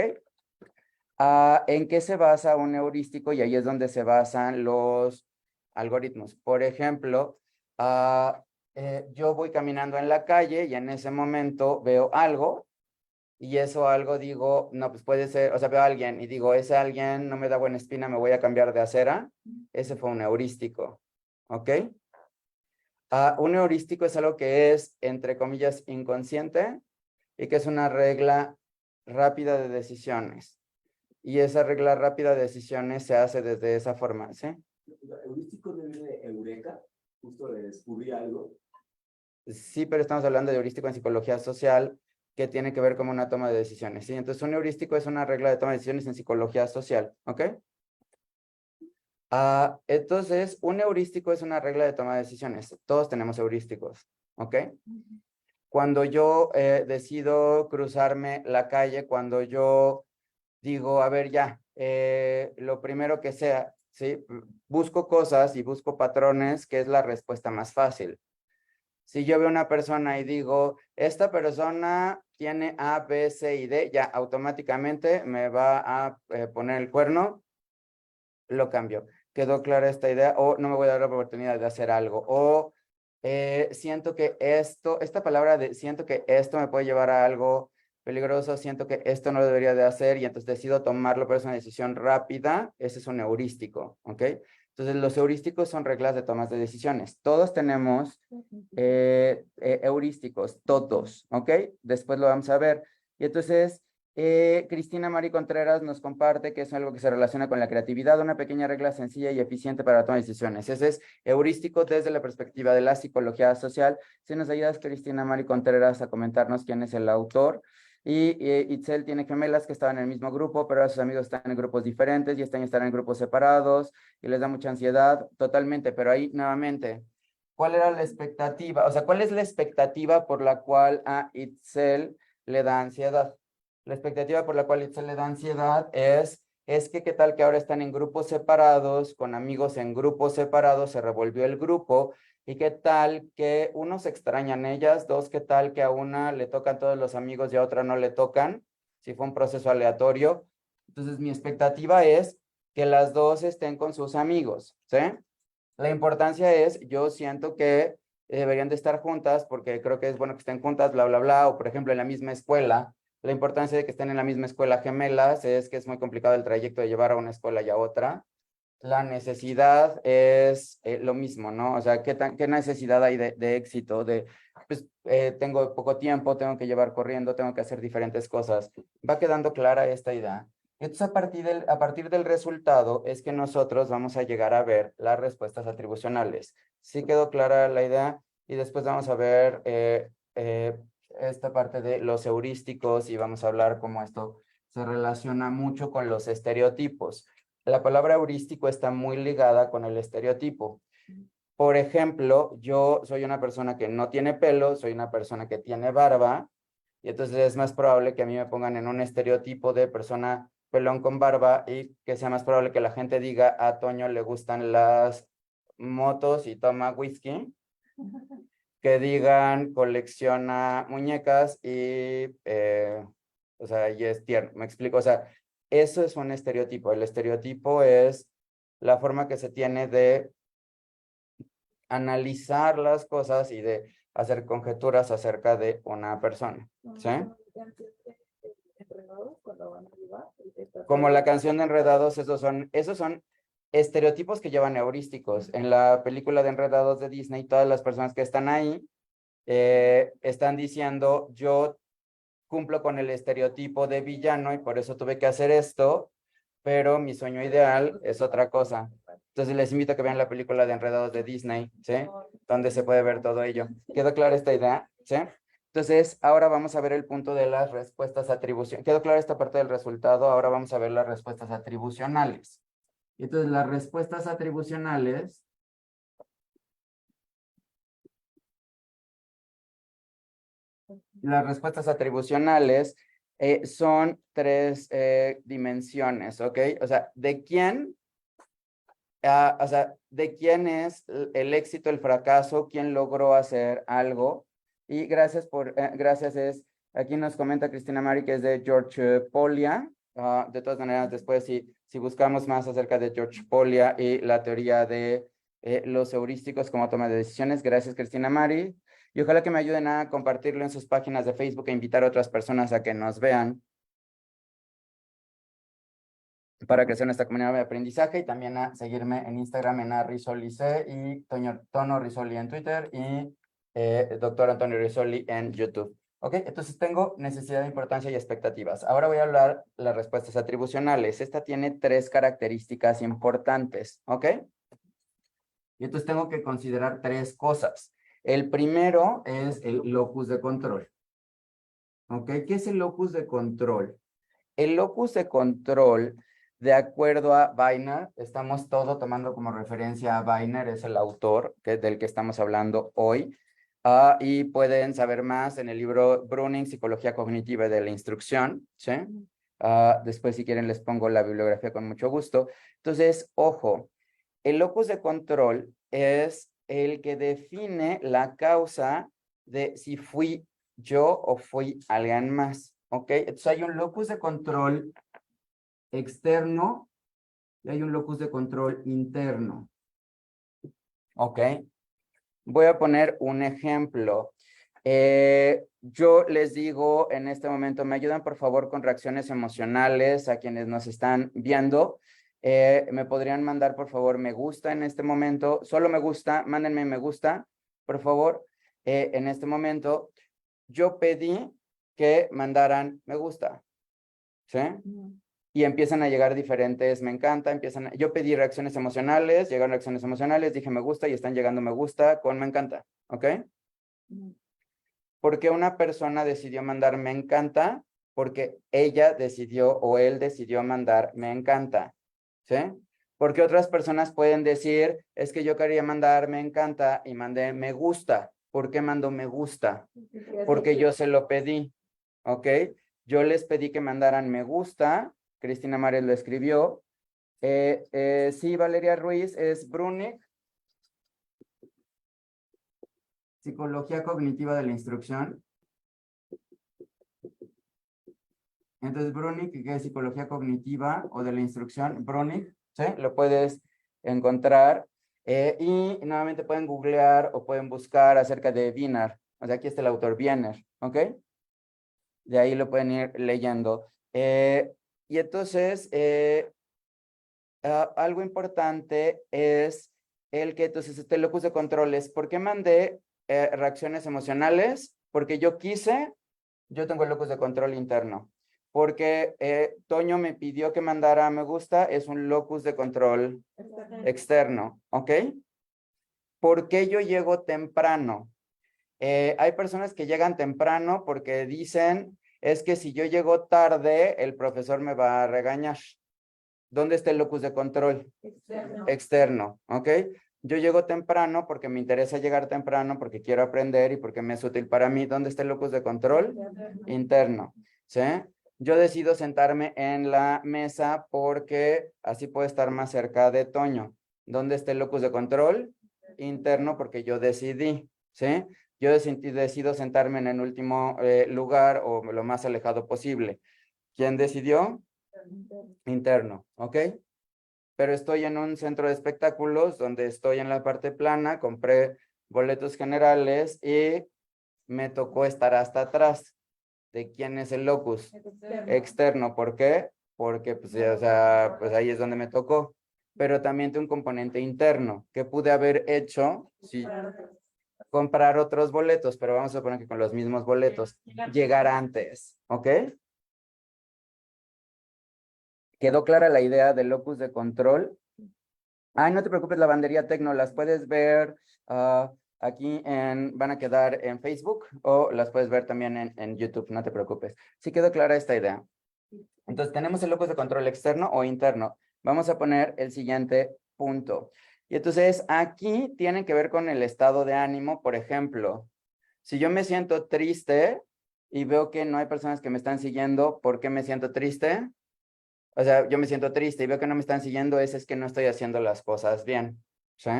¿En qué se basa un heurístico? Y ahí es donde se basan los algoritmos. Por ejemplo, yo voy caminando en la calle y en ese momento veo algo y eso algo digo, no, pues puede ser, o sea, veo a alguien y digo, ese alguien no me da buena espina, me voy a cambiar de acera. Ese fue un heurístico, ¿ok? Un heurístico es algo que es, entre comillas, inconsciente y que es una regla rápida de decisiones. Y esa regla rápida de decisiones se hace desde esa forma, ¿sí? ¿Heurístico viene de eureka? Justo de descubrir algo. Sí, pero estamos hablando de heurístico en psicología social, que tiene que ver con una toma de decisiones, ¿sí? Entonces, un heurístico es una regla de toma de decisiones en psicología social, ¿ok? Entonces, un heurístico es una regla de toma de decisiones. Todos tenemos heurísticos, ¿ok? Cuando yo decido cruzarme la calle, cuando yo digo, a ver, ya, lo primero que sea, ¿sí? Busco cosas y busco patrones, que es la respuesta más fácil. Si yo veo una persona y digo, esta persona tiene A, B, C y D, ya automáticamente me va a poner el cuerno, lo cambio. ¿Quedó clara esta idea? O no me voy a dar la oportunidad de hacer algo. O siento que esta palabra de siento que esto me puede llevar a algo peligroso, siento que esto no lo debería de hacer y entonces decido tomarlo, pero es una decisión rápida. Ese es un heurístico, ¿ok? Entonces, los heurísticos son reglas de tomas de decisiones. Todos tenemos heurísticos, todos, ¿ok? Después lo vamos a ver. Y entonces, Cristina Mari Contreras nos comparte que es algo que se relaciona con la creatividad, una pequeña regla sencilla y eficiente para la toma de decisiones. Ese es heurístico desde la perspectiva de la psicología social. Si nos ayudas, Cristina Mari Contreras, a comentarnos quién es el autor. Y Itzel tiene gemelas que estaban en el mismo grupo, pero sus amigos están en grupos diferentes y están en grupos separados y les da mucha ansiedad, totalmente, pero ahí nuevamente, ¿cuál era la expectativa? O sea, ¿cuál es la expectativa por la cual a Itzel le da ansiedad? La expectativa por la cual Itzel le da ansiedad es que qué tal que ahora están en grupos separados, con amigos en grupos separados, se revolvió el grupo, y qué tal que uno se extrañan ellas, dos, qué tal que a una le tocan todos los amigos y a otra no le tocan, si fue un proceso aleatorio. Entonces mi expectativa es que las dos estén con sus amigos, ¿sí? La importancia es, yo siento que deberían de estar juntas porque creo que es bueno que estén juntas, bla, bla, bla, o por ejemplo en la misma escuela. La importancia de que estén en la misma escuela gemelas es que es muy complicado el trayecto de llevar a una escuela y a otra. La necesidad es lo mismo, ¿no? O sea, ¿qué necesidad hay de éxito? Pues, tengo poco tiempo, tengo que llevar corriendo, tengo que hacer diferentes cosas. ¿Va quedando clara esta idea? Entonces, a partir del resultado es que nosotros vamos a llegar a ver las respuestas atribucionales. ¿Sí quedó clara la idea? Y después vamos a ver esta parte de los heurísticos y vamos a hablar cómo esto se relaciona mucho con los estereotipos. La palabra heurístico está muy ligada con el estereotipo. Por ejemplo, yo soy una persona que no tiene pelo, soy una persona que tiene barba, y entonces es más probable que a mí me pongan en un estereotipo de persona pelón con barba y que sea más probable que la gente diga a Toño le gustan las motos y toma whisky, que digan colecciona muñecas y, o sea, y es tierno, me explico, o sea, eso es un estereotipo. El estereotipo es la forma que se tiene de analizar las cosas y de hacer conjeturas acerca de una persona, ¿sí? Como la canción de Enredados, esos son estereotipos que llevan heurísticos. En la película de Enredados de Disney, todas las personas que están ahí están diciendo, yo cumplo con el estereotipo de villano y por eso tuve que hacer esto, pero mi sueño ideal es otra cosa. Entonces les invito a que vean la película de Enredados de Disney, ¿sí? Donde se puede ver todo ello. ¿Quedó clara esta idea? ¿Sí? Entonces, ahora vamos a ver el punto de las respuestas atribucionales. ¿Quedó clara esta parte del resultado? Ahora vamos a ver las respuestas atribucionales. Entonces, las respuestas atribucionales son tres dimensiones, ¿ok? O sea, ¿de quién? O sea, ¿de quién es el éxito, el fracaso? ¿Quién logró hacer algo? Y gracias aquí nos comenta Cristina Mari que es de George Polya. De todas maneras, después si buscamos más acerca de George Polya y la teoría de los heurísticos como toma de decisiones, gracias Cristina Mari. Y ojalá que me ayuden a compartirlo en sus páginas de Facebook e invitar a otras personas a que nos vean para crecer nuestra comunidad de aprendizaje y también a seguirme en Instagram en @risolic y Tono Risoli en Twitter y Dr. Antonio Risoli en YouTube. ¿Ok? Entonces tengo necesidad, importancia y expectativas. Ahora voy a hablar las respuestas atribucionales. Esta tiene tres características importantes. ¿Ok? Y entonces tengo que considerar tres cosas. El primero es el locus de control. ¿Ok? ¿Qué es el locus de control? El locus de control, de acuerdo a Weiner, estamos todo tomando como referencia a Weiner, es el autor del que estamos hablando hoy. Y pueden saber más en el libro Bruning, Psicología Cognitiva de la Instrucción, ¿sí? Después, si quieren, les pongo la bibliografía con mucho gusto. Entonces, ojo, el locus de control es el que define la causa de si fui yo o fui alguien más. ¿Ok? Entonces hay un locus de control externo y hay un locus de control interno. ¿Ok? Voy a poner un ejemplo. Yo les digo en este momento, ¿me ayudan por favor con reacciones emocionales a quienes nos están viendo? ¿Me podrían mandar por favor me gusta en este momento? Solo me gusta, mándenme me gusta, por favor. En este momento, yo pedí que mandaran me gusta. ¿Sí? Y empiezan a llegar diferentes, me encanta, yo pedí reacciones emocionales, llegaron reacciones emocionales, dije me gusta y están llegando me gusta con me encanta, ¿ok? ¿Por qué una persona decidió mandar me encanta? Porque ella decidió o él decidió mandar me encanta, ¿sí? Porque otras personas pueden decir, es que yo quería mandar me encanta y mandé me gusta. ¿Por qué mando me gusta? Porque yo se lo pedí, ¿ok? Yo les pedí que mandaran me gusta, Cristina Mares lo escribió. Sí, Valeria Ruiz, es Brunig, Psicología Cognitiva de la Instrucción. Entonces, Brunig, que es Psicología Cognitiva o de la Instrucción, Brunig, ¿sí? Lo puedes encontrar. Y nuevamente pueden googlear o pueden buscar acerca de Wiener. O sea, aquí está el autor Wiener, ¿ok? De ahí lo pueden ir leyendo. Y entonces, algo importante es el que entonces este locus de controles. ¿Por qué mandé reacciones emocionales? Porque yo quise, yo tengo el locus de control interno. Porque Toño me pidió que mandara me gusta, es un locus de control externo, ¿ok? ¿Por qué yo llego temprano? Hay personas que llegan temprano porque dicen, es que si yo llego tarde, el profesor me va a regañar. ¿Dónde está el locus de control? Externo, ¿ok? Yo llego temprano porque me interesa llegar temprano, porque quiero aprender y porque me es útil para mí. ¿Dónde está el locus de control? Interno, ¿sí? Yo decido sentarme en la mesa porque así puedo estar más cerca de Toño. ¿Dónde está el locus de control? Interno, porque yo decidí, ¿sí? Yo decido sentarme en el último lugar o lo más alejado posible. ¿Quién decidió? Interno, ¿ok? Pero estoy en un centro de espectáculos donde estoy en la parte plana, compré boletos generales y me tocó estar hasta atrás. ¿De quién es el locus? Externo. ¿Por qué? Porque, pues, o sea, pues ahí es donde me tocó. Pero también tengo un componente interno que pude haber hecho si comprar otros boletos, pero vamos a suponer que con los mismos boletos, llegar antes, ¿ok? ¿Quedó clara la idea del locus de control? Ay, no te preocupes, lavandería Tecno, las puedes ver aquí van a quedar en Facebook o las puedes ver también en YouTube, no te preocupes. ¿Sí quedó clara esta idea? Entonces tenemos el locus de control externo o interno. Vamos a poner el siguiente punto. Y entonces aquí tienen que ver con el estado de ánimo. Por ejemplo, si yo me siento triste y veo que no hay personas que me están siguiendo, ¿por qué me siento triste? O sea, yo me siento triste y veo que no me están siguiendo, es que no estoy haciendo las cosas bien. ¿Sí?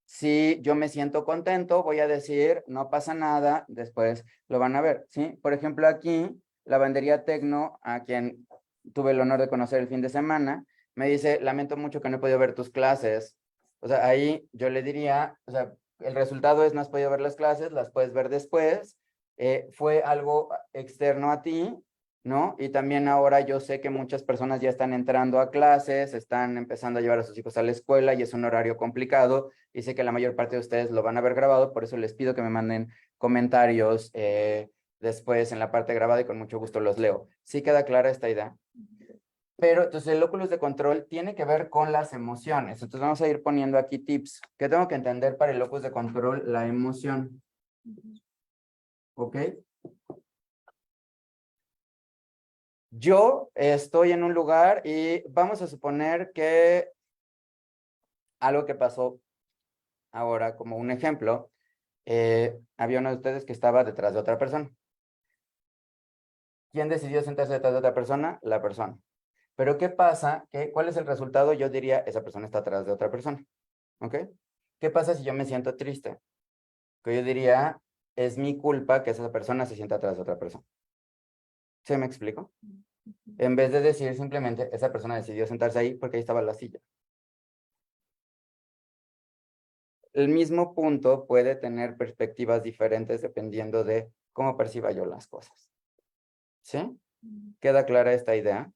Si yo me siento contento, voy a decir, no pasa nada, después lo van a ver, ¿sí? Por ejemplo, aquí, Lavandería Tecno, a quien tuve el honor de conocer el fin de semana, me dice, lamento mucho que no he podido ver tus clases. O sea, ahí yo le diría, o sea, el resultado es, no has podido ver las clases, las puedes ver después, fue algo externo a ti, ¿no? Y también ahora yo sé que muchas personas ya están entrando a clases, están empezando a llevar a sus hijos a la escuela y es un horario complicado y sé que la mayor parte de ustedes lo van a ver grabado, por eso les pido que me manden comentarios después en la parte grabada y con mucho gusto los leo. ¿Sí queda clara esta idea? Pero entonces el locus de control tiene que ver con las emociones. Entonces vamos a ir poniendo aquí tips. ¿Qué tengo que entender para el locus de control? La emoción. ¿Ok? Yo estoy en un lugar y vamos a suponer que algo que pasó ahora, como un ejemplo, había uno de ustedes que estaba detrás de otra persona. ¿Quién decidió sentarse detrás de otra persona? La persona. Pero ¿qué pasa? ¿Cuál es el resultado? Yo diría, esa persona está atrás de otra persona. ¿Ok? ¿Qué pasa si yo me siento triste? Que yo diría, es mi culpa que esa persona se sienta atrás de otra persona. ¿Sí me explico? En vez de decir simplemente, esa persona decidió sentarse ahí porque ahí estaba la silla. El mismo punto puede tener perspectivas diferentes dependiendo de cómo perciba yo las cosas. ¿Sí? ¿Queda clara esta idea?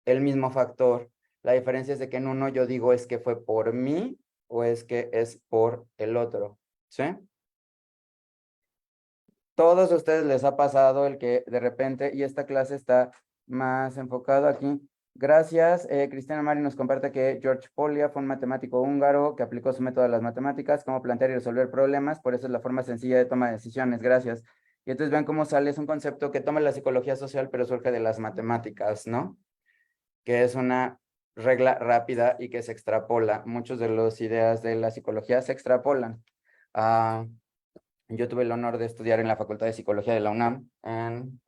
El mismo factor. La diferencia es de que en uno yo digo es que fue por mí o es que es por el otro. ¿Sí? Todos a ustedes les ha pasado el que de repente, y esta clase está más enfocado aquí. Gracias. Cristina Mari nos comparte que George Polya fue un matemático húngaro que aplicó su método a las matemáticas, cómo plantear y resolver problemas, por eso es la forma sencilla de toma de decisiones. Gracias. Y entonces vean cómo sale, es un concepto que toma la psicología social, pero surge de las matemáticas, ¿no? Que es una regla rápida y que se extrapola. Muchos de las ideas de la psicología se extrapolan. Yo tuve el honor de estudiar en la Facultad de Psicología de la UNAM, en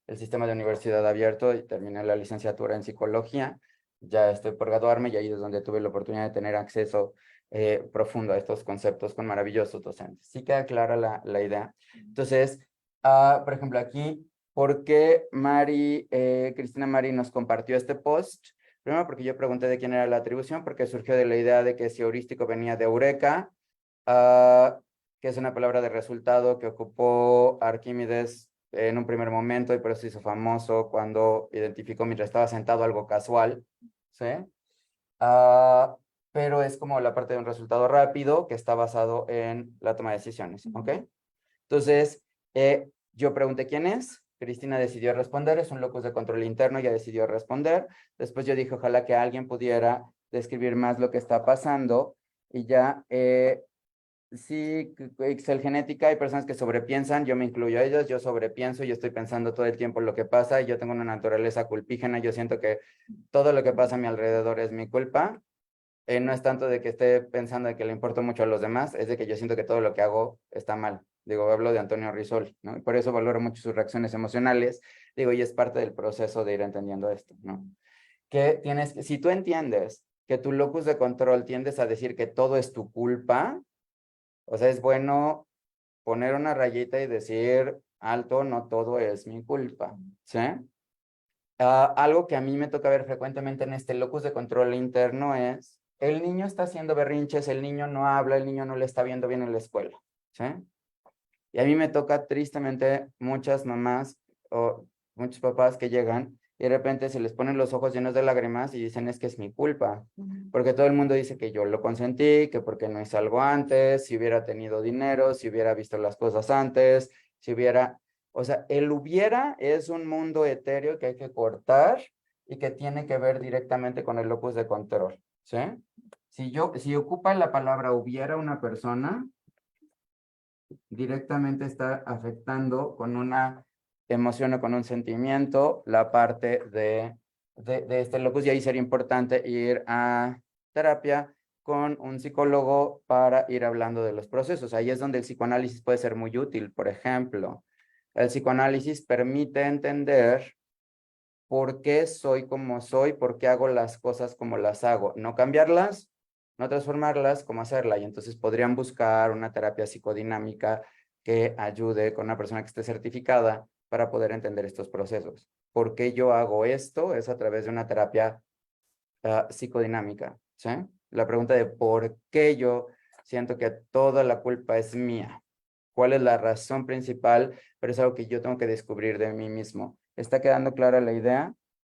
el sistema de universidad abierto, y terminé la licenciatura en psicología. Ya estoy por graduarme y ahí es donde tuve la oportunidad de tener acceso profundo a estos conceptos con maravillosos docentes. Sí queda clara la idea. Entonces, por ejemplo, aquí, ¿por qué Cristina Mari nos compartió este post? Primero porque yo pregunté de quién era la atribución, porque surgió de la idea de que si heurístico venía de Eureka, que es una palabra de resultado que ocupó Arquímedes en un primer momento y por eso se hizo famoso cuando identificó mientras estaba sentado algo casual, ¿sí? Pero es como la parte de un resultado rápido que está basado en la toma de decisiones, ¿ok? Entonces, yo pregunté quién es, Cristina decidió responder, es un locus de control interno, ya decidió responder. Después yo dije, ojalá que alguien pudiera describir más lo que está pasando y ya sí, Excel genética, hay personas que sobrepiensan, yo me incluyo a ellos, yo sobrepienso, yo estoy pensando todo el tiempo lo que pasa, y yo tengo una naturaleza culpígena, yo siento que todo lo que pasa a mi alrededor es mi culpa, no es tanto de que esté pensando de que le importo mucho a los demás, es de que yo siento que todo lo que hago está mal. Digo, hablo de Antonio Rizol, ¿no? Y por eso valoro mucho sus reacciones emocionales, digo, y es parte del proceso de ir entendiendo esto, ¿no? Que tienes, si tú entiendes que tu locus de control tiendes a decir que todo es tu culpa, o sea, es bueno poner una rayita y decir, alto, no todo es mi culpa, ¿sí? Algo que a mí me toca ver frecuentemente en este locus de control interno es, el niño está haciendo berrinches, el niño no habla, el niño no le está viendo bien en la escuela, ¿sí? Y a mí me toca tristemente muchas mamás o muchos papás que llegan y de repente se les ponen los ojos llenos de lágrimas y dicen es que es mi culpa, porque todo el mundo dice que yo lo consentí, que porque no hice algo antes, si hubiera tenido dinero, si hubiera visto las cosas antes, si hubiera, o sea, el hubiera es un mundo etéreo que hay que cortar y que tiene que ver directamente con el locus de control, ¿sí? Si ocupa la palabra hubiera una persona, directamente está afectando con una emoción o con un sentimiento la parte de este locus, y ahí sería importante ir a terapia con un psicólogo para ir hablando de los procesos. Ahí es donde el psicoanálisis puede ser muy útil. Por ejemplo, el psicoanálisis permite entender por qué soy como soy, por qué hago las cosas como las hago, no cambiarlas, no transformarlas, como hacerla. Y entonces podrían buscar una terapia psicodinámica que ayude con una persona que esté certificada para poder entender estos procesos. ¿Por qué yo hago esto? Es a través de una terapia psicodinámica, ¿sí? La pregunta de por qué yo siento que toda la culpa es mía. ¿Cuál es la razón principal? Pero es algo que yo tengo que descubrir de mí mismo. ¿Está quedando clara la idea?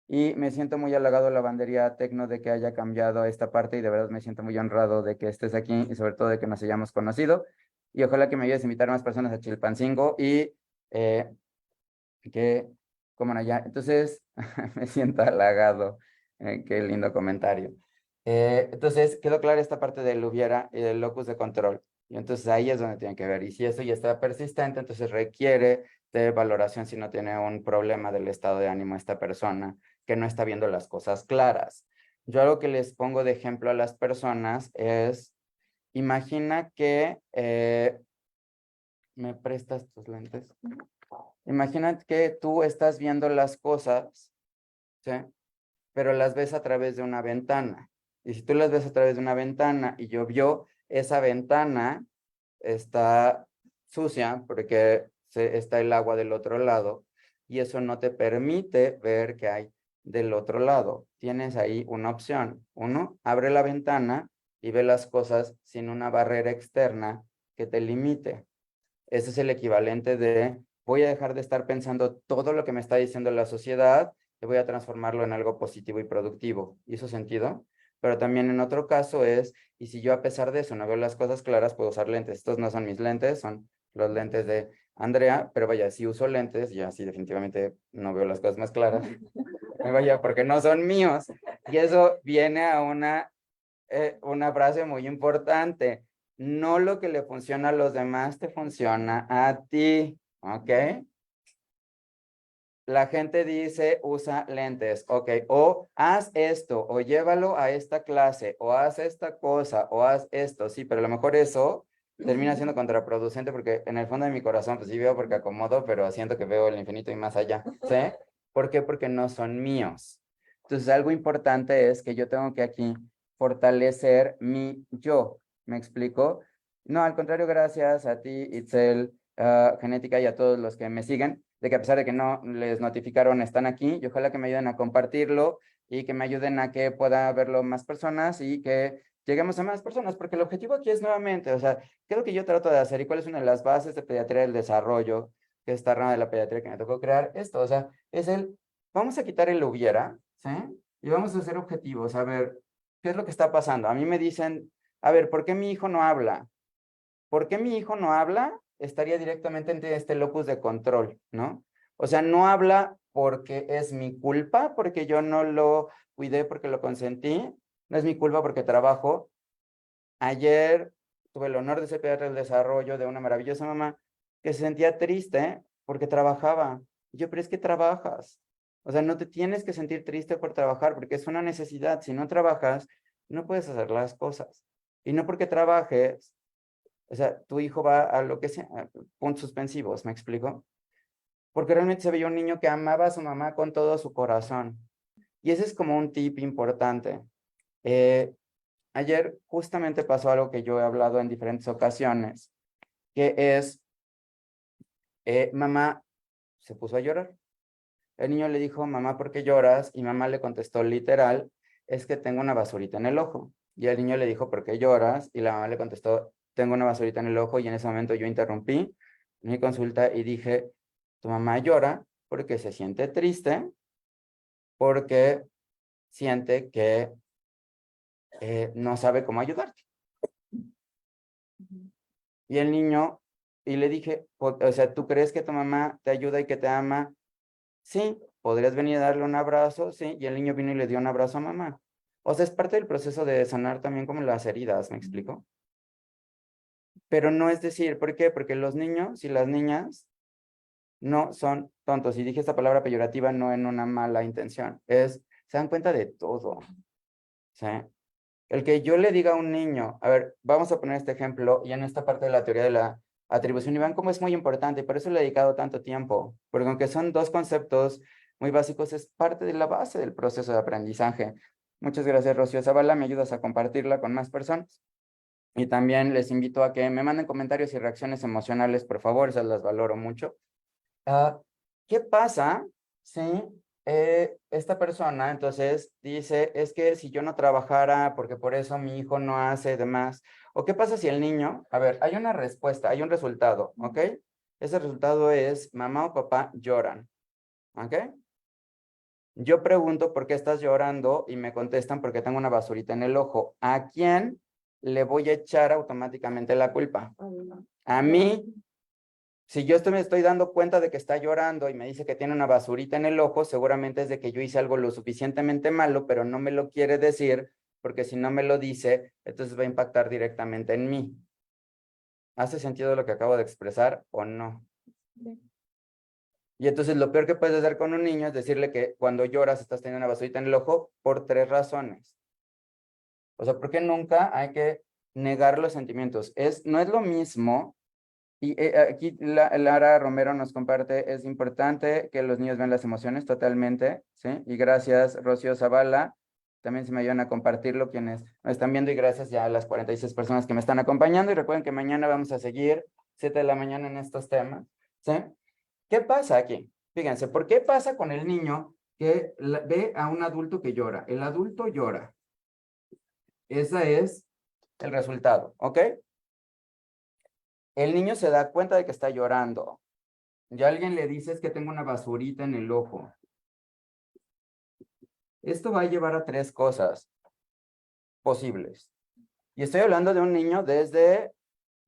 Y me siento muy halagado, lavandería Tecno, de que haya cambiado esta parte, y de verdad me siento muy honrado de que estés aquí y sobre todo de que nos hayamos conocido. Y ojalá que me ayudes a invitar a más personas a Chilpancingo y que coman allá. Entonces, me siento halagado. Qué lindo comentario. Entonces, quedó clara esta parte del hubiera y del locus de control. Y entonces ahí es donde tiene que ver. Y si eso ya está persistente, entonces requiere de valoración si no tiene un problema del estado de ánimo esta persona, que no está viendo las cosas claras. Yo algo que les pongo de ejemplo a las personas es, imagina que, ¿me prestas tus lentes? Imagina que tú estás viendo las cosas, ¿sí? Pero las ves a través de una ventana. Y si tú las ves a través de una ventana y llovió, esa ventana está sucia porque está el agua del otro lado, y eso no te permite ver qué hay del otro lado. Tienes ahí una opción. Uno, abre la ventana y ve las cosas sin una barrera externa que te limite. Ese es el equivalente de voy a dejar de estar pensando todo lo que me está diciendo la sociedad y voy a transformarlo en algo positivo y productivo. ¿Hizo sentido? Pero también en otro caso es, y si yo a pesar de eso no veo las cosas claras, puedo usar lentes. Estos no son mis lentes, son los lentes de Andrea, pero vaya, si uso lentes, ya sí definitivamente no veo las cosas más claras. Vaya, porque no son míos. Y eso viene a una frase muy importante. No lo que le funciona a los demás te funciona a ti, ¿ok? La gente dice, usa lentes, ¿ok? O haz esto, o llévalo a esta clase, o haz esta cosa, o haz esto, sí, pero a lo mejor eso termina siendo contraproducente porque en el fondo de mi corazón, pues sí veo porque acomodo, pero siento que veo el infinito y más allá, ¿sí? ¿Por qué? Porque no son míos. Entonces, algo importante es que yo tengo que aquí fortalecer mi yo, ¿me explico? No, al contrario, gracias a ti, Itzel, Genética, y a todos los que me siguen, de que a pesar de que no les notificaron, están aquí, y ojalá que me ayuden a compartirlo y que me ayuden a que pueda verlo más personas y que lleguemos a más personas, porque el objetivo aquí es nuevamente, o sea, ¿qué es lo que yo trato de hacer y cuál es una de las bases de pediatría del desarrollo, que es esta rama de la pediatría que me tocó crear? Esto, o sea, es vamos a quitar el hubiera, ¿sí? Y vamos a hacer objetivos, a ver, ¿qué es lo que está pasando? A mí me dicen, a ver, ¿por qué mi hijo no habla? ¿Por qué mi hijo no habla? Estaría directamente en este locus de control, ¿no? O sea, no habla porque es mi culpa, porque yo no lo cuidé, porque lo consentí. No es mi culpa porque trabajo. Ayer tuve el honor de ser pediatra del desarrollo de una maravillosa mamá que se sentía triste porque trabajaba. Y yo, pero es que trabajas. O sea, no te tienes que sentir triste por trabajar porque es una necesidad. Si no trabajas, no puedes hacer las cosas. Y no porque trabajes, o sea, tu hijo va a lo que sea, puntos suspensivos, ¿me explico? Porque realmente se veía un niño que amaba a su mamá con todo su corazón. Y ese es como un tip importante. Eh, Ayer justamente pasó algo que yo he hablado en diferentes ocasiones, que es, mamá se puso a llorar. El niño le dijo, mamá, ¿por qué lloras? Y mamá le contestó literal, es que tengo una basurita en el ojo. Y el niño le dijo, ¿por qué lloras? Y la mamá le contestó, tengo una basurita en el ojo. Y en ese momento yo interrumpí mi consulta y dije, tu mamá llora porque se siente triste, porque siente que no sabe cómo ayudarte. Y el niño, y le dije, o sea, ¿tú crees que tu mamá te ayuda y que te ama? Sí, ¿podrías venir a darle un abrazo? Sí, y el niño vino y le dio un abrazo a mamá. O sea, es parte del proceso de sanar también como las heridas, ¿me explico? Pero no es decir, ¿por qué? Porque los niños y las niñas no son tontos. Y dije esta palabra peyorativa no en una mala intención. Se dan cuenta de todo. ¿Sí? El que yo le diga a un niño, a ver, vamos a poner este ejemplo, y en esta parte de la teoría de la atribución, y vean cómo es muy importante, y por eso le he dedicado tanto tiempo, porque aunque son dos conceptos muy básicos, es parte de la base del proceso de aprendizaje. Muchas gracias, Rocío Zavala, me ayudas a compartirla con más personas. Y también les invito a que me manden comentarios y reacciones emocionales, por favor, esas las valoro mucho. ¿Qué pasa si esta persona entonces dice, es que si yo no trabajara, porque por eso mi hijo no hace demás? ¿O qué pasa si el niño, a ver, hay una respuesta, hay un resultado, ¿ok? Ese resultado es mamá o papá lloran, ¿ok? Yo pregunto por qué estás llorando y me contestan porque tengo una basurita en el ojo. ¿A quién le voy a echar automáticamente la culpa? A mí. Si yo me estoy dando cuenta de que está llorando y me dice que tiene una basurita en el ojo, seguramente es de que yo hice algo lo suficientemente malo, pero no me lo quiere decir, porque si no me lo dice, entonces va a impactar directamente en mí. ¿Hace sentido lo que acabo de expresar o no? Y entonces lo peor que puedes hacer con un niño es decirle que cuando lloras estás teniendo una basurita en el ojo por 3 razones. O sea, ¿por qué nunca hay que negar los sentimientos? No es lo mismo. Y aquí Lara Romero nos comparte, es importante que los niños vean las emociones totalmente, ¿sí? Y gracias, Rocío Zavala. También se me ayudan a compartirlo quienes me están viendo y gracias ya a las 46 personas que me están acompañando. Y recuerden que mañana vamos a seguir 7 de la mañana en estos temas, ¿sí? ¿Qué pasa aquí? Fíjense, ¿por qué pasa con el niño que ve a un adulto que llora? El adulto llora. Ese es el resultado, ¿ok? El niño se da cuenta de que está llorando. Ya alguien le dice es que tengo una basurita en el ojo. Esto va a llevar a 3 cosas posibles. Y estoy hablando de un niño desde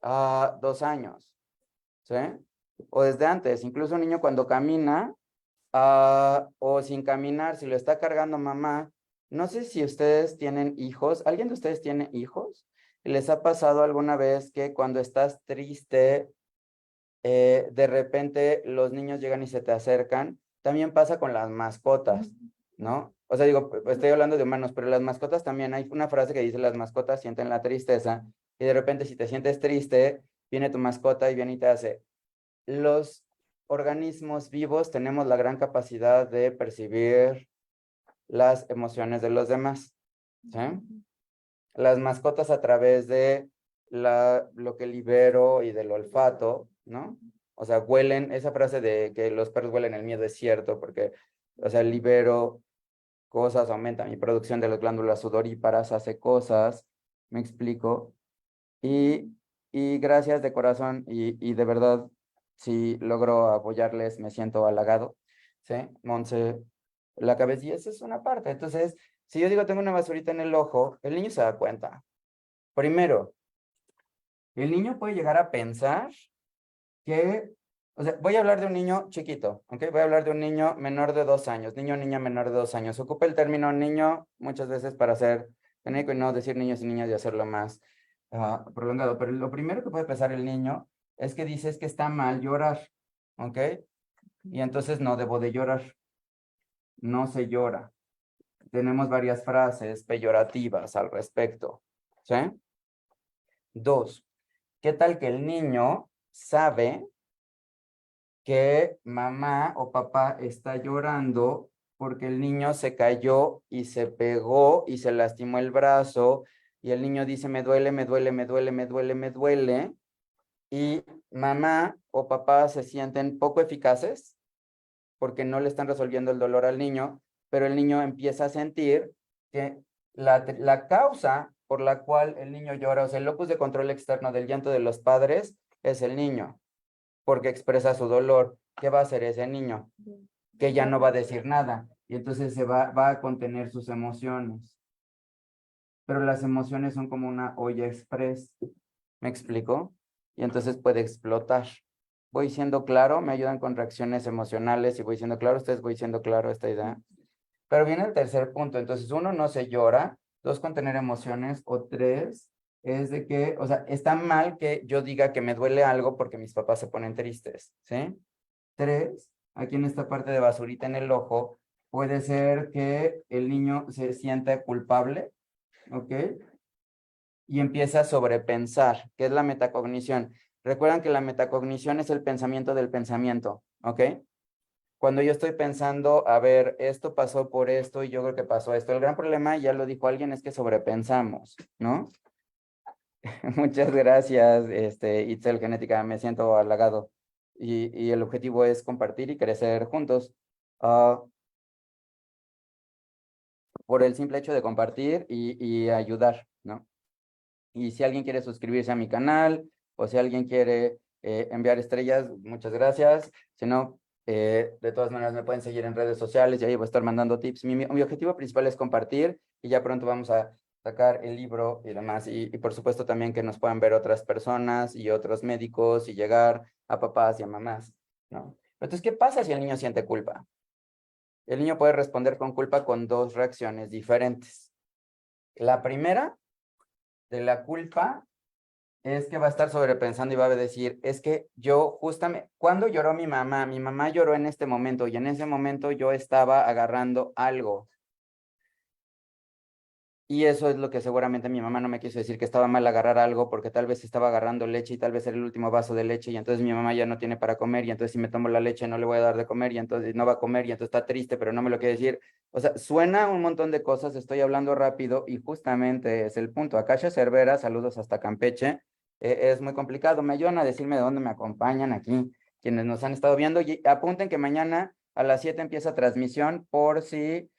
2 años, ¿sí? O desde antes, incluso un niño cuando camina o sin caminar, si lo está cargando mamá. No sé si ustedes tienen hijos. ¿Alguien de ustedes tiene hijos? ¿Les ha pasado alguna vez que cuando estás triste, de repente los niños llegan y se te acercan? También pasa con las mascotas, ¿no? O sea, digo, estoy hablando de humanos, pero las mascotas también, hay una frase que dice, las mascotas sienten la tristeza, y de repente si te sientes triste, viene tu mascota y viene y te hace. Los organismos vivos tenemos la gran capacidad de percibir las emociones de los demás, ¿sí? Las mascotas a través de lo que libero y del olfato, ¿no? O sea, huelen, esa frase de que los perros huelen el miedo es cierto, porque, o sea, libero cosas, aumenta mi producción de las glándulas sudoríparas, hace cosas, me explico. Y gracias de corazón y de verdad, si logro apoyarles, me siento halagado, ¿sí? Monse, la cabeza, y esa es una parte. Entonces, si yo digo tengo una basurita en el ojo, el niño se da cuenta. Primero, el niño puede llegar a pensar que, o sea, voy a hablar de un niño chiquito, ¿ok? Voy a hablar de un niño menor de 2 años, niño o niña menor de 2 años. Ocupa el término niño muchas veces para ser genérico y no decir niños y niñas y hacerlo más prolongado. Pero lo primero que puede pensar el niño es que dices que está mal llorar, ¿ok? Y entonces no debo de llorar. No se llora. Tenemos varias frases peyorativas al respecto, ¿sí? 2, ¿qué tal que el niño sabe que mamá o papá está llorando porque el niño se cayó y se pegó y se lastimó el brazo y el niño dice me duele, me duele, me duele, me duele, me duele, y mamá o papá se sienten poco eficaces porque no le están resolviendo el dolor al niño, pero el niño empieza a sentir que la causa por la cual el niño llora, o sea, el locus de control externo del llanto de los padres es el niño, porque expresa su dolor. ¿Qué va a hacer ese niño? Que ya no va a decir nada y entonces va a contener sus emociones. Pero las emociones son como una olla express, ¿me explico? Y entonces puede explotar. voy siendo claro, me ayudan con reacciones emocionales y voy siendo claro, ustedes voy siendo claro esta idea. Pero viene el tercer punto, entonces uno, no se llora, dos, contener emociones, o tres, es de que, o sea, está mal que yo diga que me duele algo porque mis papás se ponen tristes, ¿sí? Tres, aquí en esta parte de basurita en el ojo, puede ser que el niño se sienta culpable, ¿ok? Y empieza a sobrepensar, que es la metacognición. Recuerdan que la metacognición es el pensamiento del pensamiento, ¿ok? Cuando yo estoy pensando, a ver, esto pasó por esto y yo creo que pasó esto. El gran problema, ya lo dijo alguien, es que sobrepensamos, ¿no? Muchas gracias, Itzel Genética, me siento halagado. Y el objetivo es compartir y crecer juntos. Por el simple hecho de compartir y ayudar, ¿no? Y si alguien quiere suscribirse a mi canal o si alguien quiere enviar estrellas, muchas gracias. Si no, de todas maneras me pueden seguir en redes sociales y ahí voy a estar mandando tips. Mi objetivo principal es compartir y ya pronto vamos a sacar el libro y demás. Y por supuesto también que nos puedan ver otras personas y otros médicos y llegar a papás y a mamás, ¿no? Entonces, ¿qué pasa si el niño siente culpa? El niño puede responder con culpa con dos reacciones diferentes. La primera de la culpa es que va a estar sobrepensando y va a decir, es que yo justamente, ¿cuándo lloró mi mamá? Mi mamá lloró en este momento y en ese momento yo estaba agarrando algo. Y eso es lo que seguramente mi mamá no me quiso decir, que estaba mal agarrar algo porque tal vez estaba agarrando leche y tal vez era el último vaso de leche y entonces mi mamá ya no tiene para comer y entonces si me tomo la leche no le voy a dar de comer y entonces no va a comer y entonces está triste pero no me lo quiere decir. O sea, suena un montón de cosas, estoy hablando rápido y justamente es el punto. Acacia Cervera, saludos hasta Campeche, es muy complicado. Me ayudan a decirme de dónde me acompañan aquí, quienes nos han estado viendo y apunten que mañana a las 7 empieza transmisión por si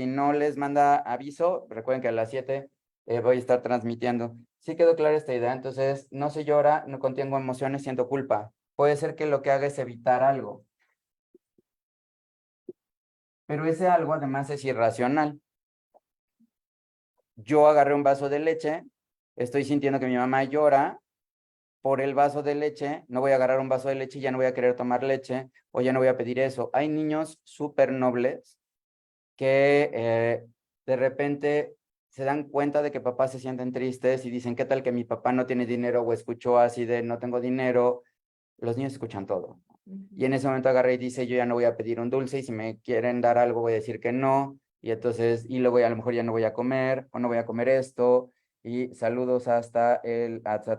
no les manda aviso, recuerden que a las 7 voy a estar transmitiendo. Sí quedó clara esta idea, entonces no se llora, no contengo emociones, siento culpa. Puede ser que lo que haga es evitar algo, pero ese algo además es irracional. Yo agarré un vaso de leche, estoy sintiendo que mi mamá llora por el vaso de leche, no voy a agarrar un vaso de leche y ya no voy a querer tomar leche o ya no voy a pedir eso. Hay niños súper nobles que de repente se dan cuenta de que papás se sienten tristes y dicen, ¿qué tal que mi papá no tiene dinero o escuchó así de no tengo dinero? Los niños escuchan todo. Y en ese momento agarra y dice, yo ya no voy a pedir un dulce y si me quieren dar algo voy a decir que no. Y entonces, y luego a lo mejor ya no voy a comer o no voy a comer esto. Y saludos hasta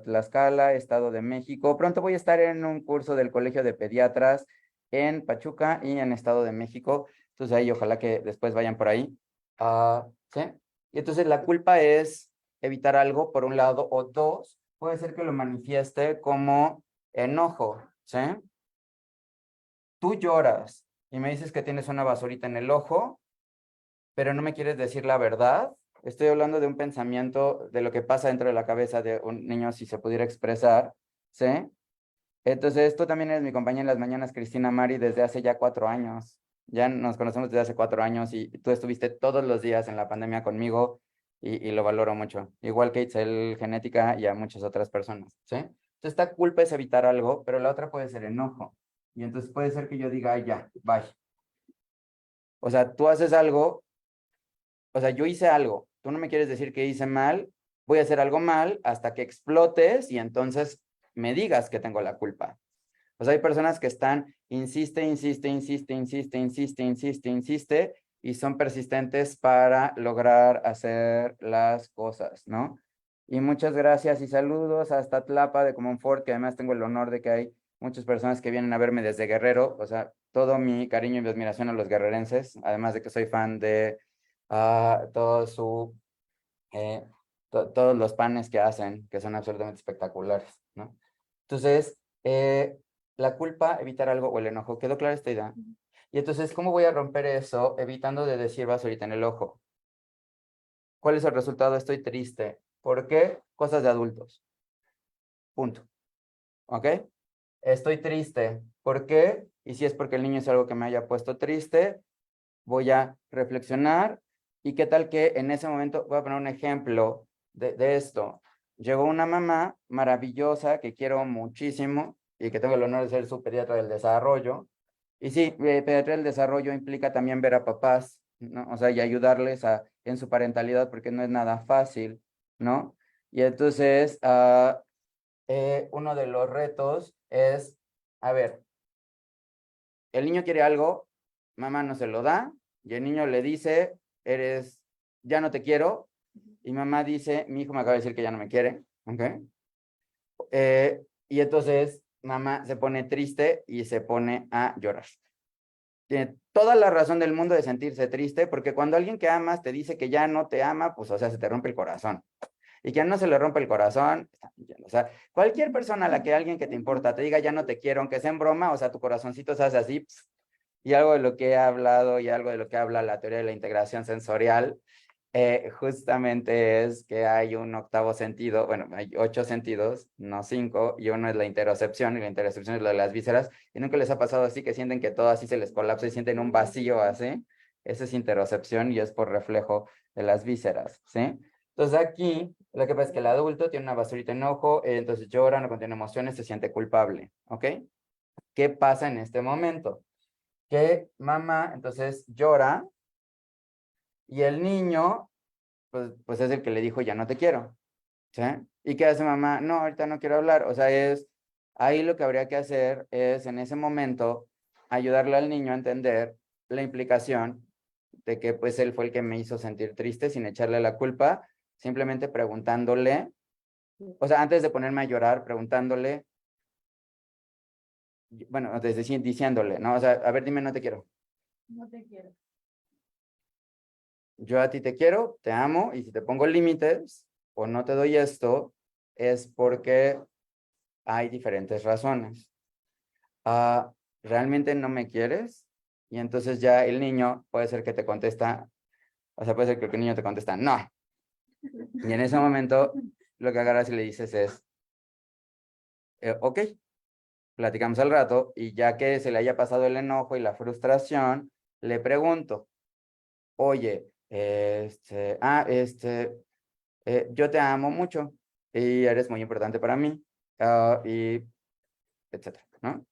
Tlaxcala, Estado de México. Pronto voy a estar en un curso del Colegio de Pediatras en Pachuca y en Estado de México. Entonces ahí ojalá que después vayan por ahí. ¿Sí? Y entonces la culpa es evitar algo por un lado o dos, puede ser que lo manifieste como enojo, ¿sí? Tú lloras y me dices que tienes una basurita en el ojo, pero no me quieres decir la verdad. Estoy hablando de un pensamiento de lo que pasa dentro de la cabeza de un niño si se pudiera expresar, ¿sí? Entonces, esto también es mi compañera en las mañanas, Cristina Mari, desde hace ya 4 años. Ya nos conocemos desde hace 4 años y tú estuviste todos los días en la pandemia conmigo y lo valoro mucho. Igual que Itzel Genética y a muchas otras personas, ¿sí? Entonces, esta culpa es evitar algo, pero la otra puede ser enojo. Y entonces puede ser que yo diga, "Ay, ya, bye". O sea, tú haces algo, o sea, yo hice algo, tú no me quieres decir que hice mal, voy a hacer algo mal hasta que explotes y entonces me digas que tengo la culpa. O sea, hay personas que están, insiste, y son persistentes para lograr hacer las cosas, ¿no? Y muchas gracias y saludos hasta Tlapa de Comonfort, que además tengo el honor de que hay muchas personas que vienen a verme desde Guerrero, o sea, todo mi cariño y mi admiración a los guerrerenses, además de que soy fan de todo eh, todos los panes que hacen, que son absolutamente espectaculares, ¿no? Entonces, la culpa, evitar algo o el enojo. ¿Quedó clara esta idea? Y entonces, ¿cómo voy a romper eso evitando de decir vas ahorita en el ojo? ¿Cuál es el resultado? Estoy triste. ¿Por qué? Cosas de adultos. Punto. ¿Ok? Estoy triste. ¿Por qué? Y si es porque el niño es algo que me haya puesto triste, voy a reflexionar. ¿Y qué tal que en ese momento, voy a poner un ejemplo de esto? Llegó una mamá maravillosa que quiero muchísimo y que tengo el honor de ser su pediatra del desarrollo. Y sí, pediatría del desarrollo implica también ver a papás, ¿no? O sea, y ayudarles en su parentalidad porque no es nada fácil, ¿no? Y entonces, uno de los retos es, a ver, el niño quiere algo, mamá no se lo da, y el niño le dice, ya no te quiero, y mamá dice, mi hijo me acaba de decir que ya no me quiere, ¿ok? Y entonces mamá se pone triste y se pone a llorar. Tiene toda la razón del mundo de sentirse triste, porque cuando alguien que amas te dice que ya no te ama, pues, o sea, se te rompe el corazón. Y quien no se le rompe el corazón, está mintiendo. O sea, cualquier persona a la que alguien que te importa te diga ya no te quiero, aunque sea en broma, o sea, tu corazoncito se hace así. Y algo de lo que he hablado y algo de lo que habla la teoría de la integración sensorial, justamente es que hay un octavo sentido, bueno, hay 8 sentidos, no 5, y uno es la interocepción, y la interocepción es lo de las vísceras, y nunca les ha pasado así que sienten que todo así se les colapsa y sienten un vacío así. Esa es interocepción y es por reflejo de las vísceras, ¿sí? Entonces aquí, lo que pasa es que el adulto tiene una basurita en ojo, entonces llora, no contiene emociones, se siente culpable, ¿ok? ¿Qué pasa en este momento? Que mamá entonces llora y el niño, pues es el que le dijo, ya no te quiero, ¿sí? ¿Y qué hace mamá? No, ahorita no quiero hablar. O sea, ahí lo que habría que hacer es en ese momento ayudarle al niño a entender la implicación de que pues él fue el que me hizo sentir triste sin echarle la culpa, simplemente preguntándole, o sea, antes de ponerme a llorar, preguntándole, bueno, desde diciéndole, ¿no? O sea, a ver, dime, no te quiero. No te quiero. Yo a ti te quiero, te amo, y si te pongo límites o no te doy esto, es porque hay diferentes razones. ¿Realmente no me quieres? Y entonces ya el niño puede ser que te contesta, o sea, puede ser que el niño te contesta, no. Y en ese momento, lo que agarras y le dices es, ok, platicamos al rato, y ya que se le haya pasado el enojo y la frustración, le pregunto, oye, yo te amo mucho y eres muy importante para mí, y etcétera, ¿no?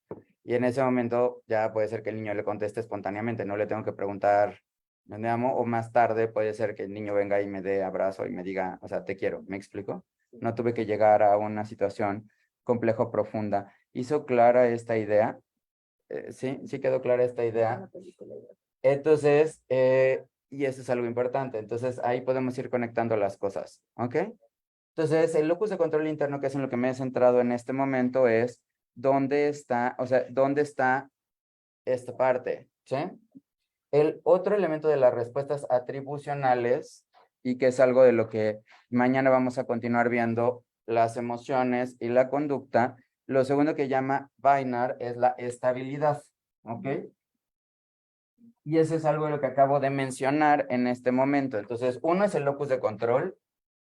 Y en ese momento ya puede ser que el niño le conteste espontáneamente, no le tengo que preguntar, ¿dónde amo? O más tarde puede ser que el niño venga y me dé abrazo y me diga, o sea, te quiero, ¿me explico? No tuve que llegar a una situación compleja o profunda. ¿Hizo clara esta idea? Sí, sí quedó clara esta idea. Entonces, y eso es algo importante. Entonces, ahí podemos ir conectando las cosas, ¿ok? Entonces, el locus de control interno, que es en lo que me he centrado en este momento, es dónde está, o sea, dónde está esta parte, ¿sí? El otro elemento de las respuestas atribucionales, y que es algo de lo que mañana vamos a continuar viendo, las emociones y la conducta, lo segundo que llama Weinar es la estabilidad, ¿ok? Y eso es algo de lo que acabo de mencionar en este momento. Entonces, uno es el locus de control,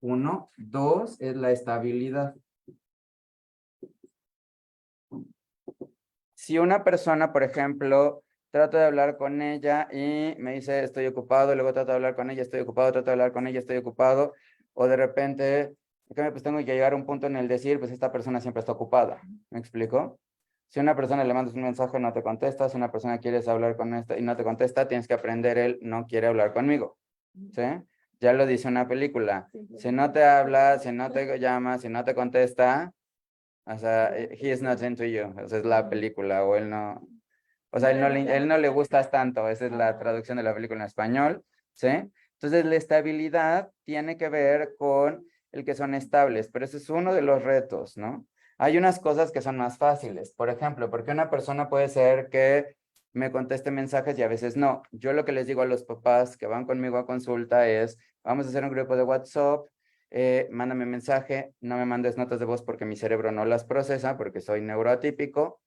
uno, dos es la estabilidad. Si una persona, por ejemplo, trato de hablar con ella y me dice estoy ocupado, luego trato de hablar con ella, estoy ocupado, trato de hablar con ella, estoy ocupado, o de repente, pues tengo que llegar a un punto en el decir, pues esta persona siempre está ocupada, ¿me explico? Si a una persona le mandas un mensaje no te contesta, si una persona quieres hablar con esta y no te contesta, tienes que aprender él no quiere hablar conmigo, ¿sí? Ya lo dice una película, si no te habla, si no te llama, si no te contesta, o sea, he is not into you, o sea, es la película, o él no, o sea, él no le gustas tanto, esa es la traducción de la película en español, ¿sí? Entonces, la estabilidad tiene que ver con el que son estables, pero ese es uno de los retos, ¿no? Hay unas cosas que son más fáciles, por ejemplo, porque una persona puede ser que me conteste mensajes y a veces no. Yo lo que les digo a los papás que van conmigo a consulta es, vamos a hacer un grupo de WhatsApp, mándame mensaje, no me mandes notas de voz porque mi cerebro no las procesa, porque soy neuroatípico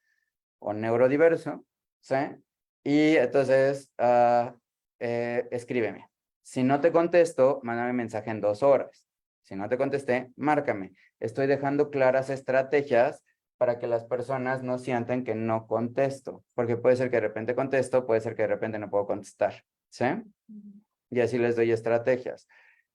o neurodiverso, ¿sí? Y entonces, escríbeme. Si no te contesto, mándame mensaje en 2 horas. Si no te contesté, márcame. Estoy dejando claras estrategias para que las personas no sientan que no contesto, porque puede ser que de repente contesto, puede ser que de repente no puedo contestar, ¿sí? Y así les doy estrategias.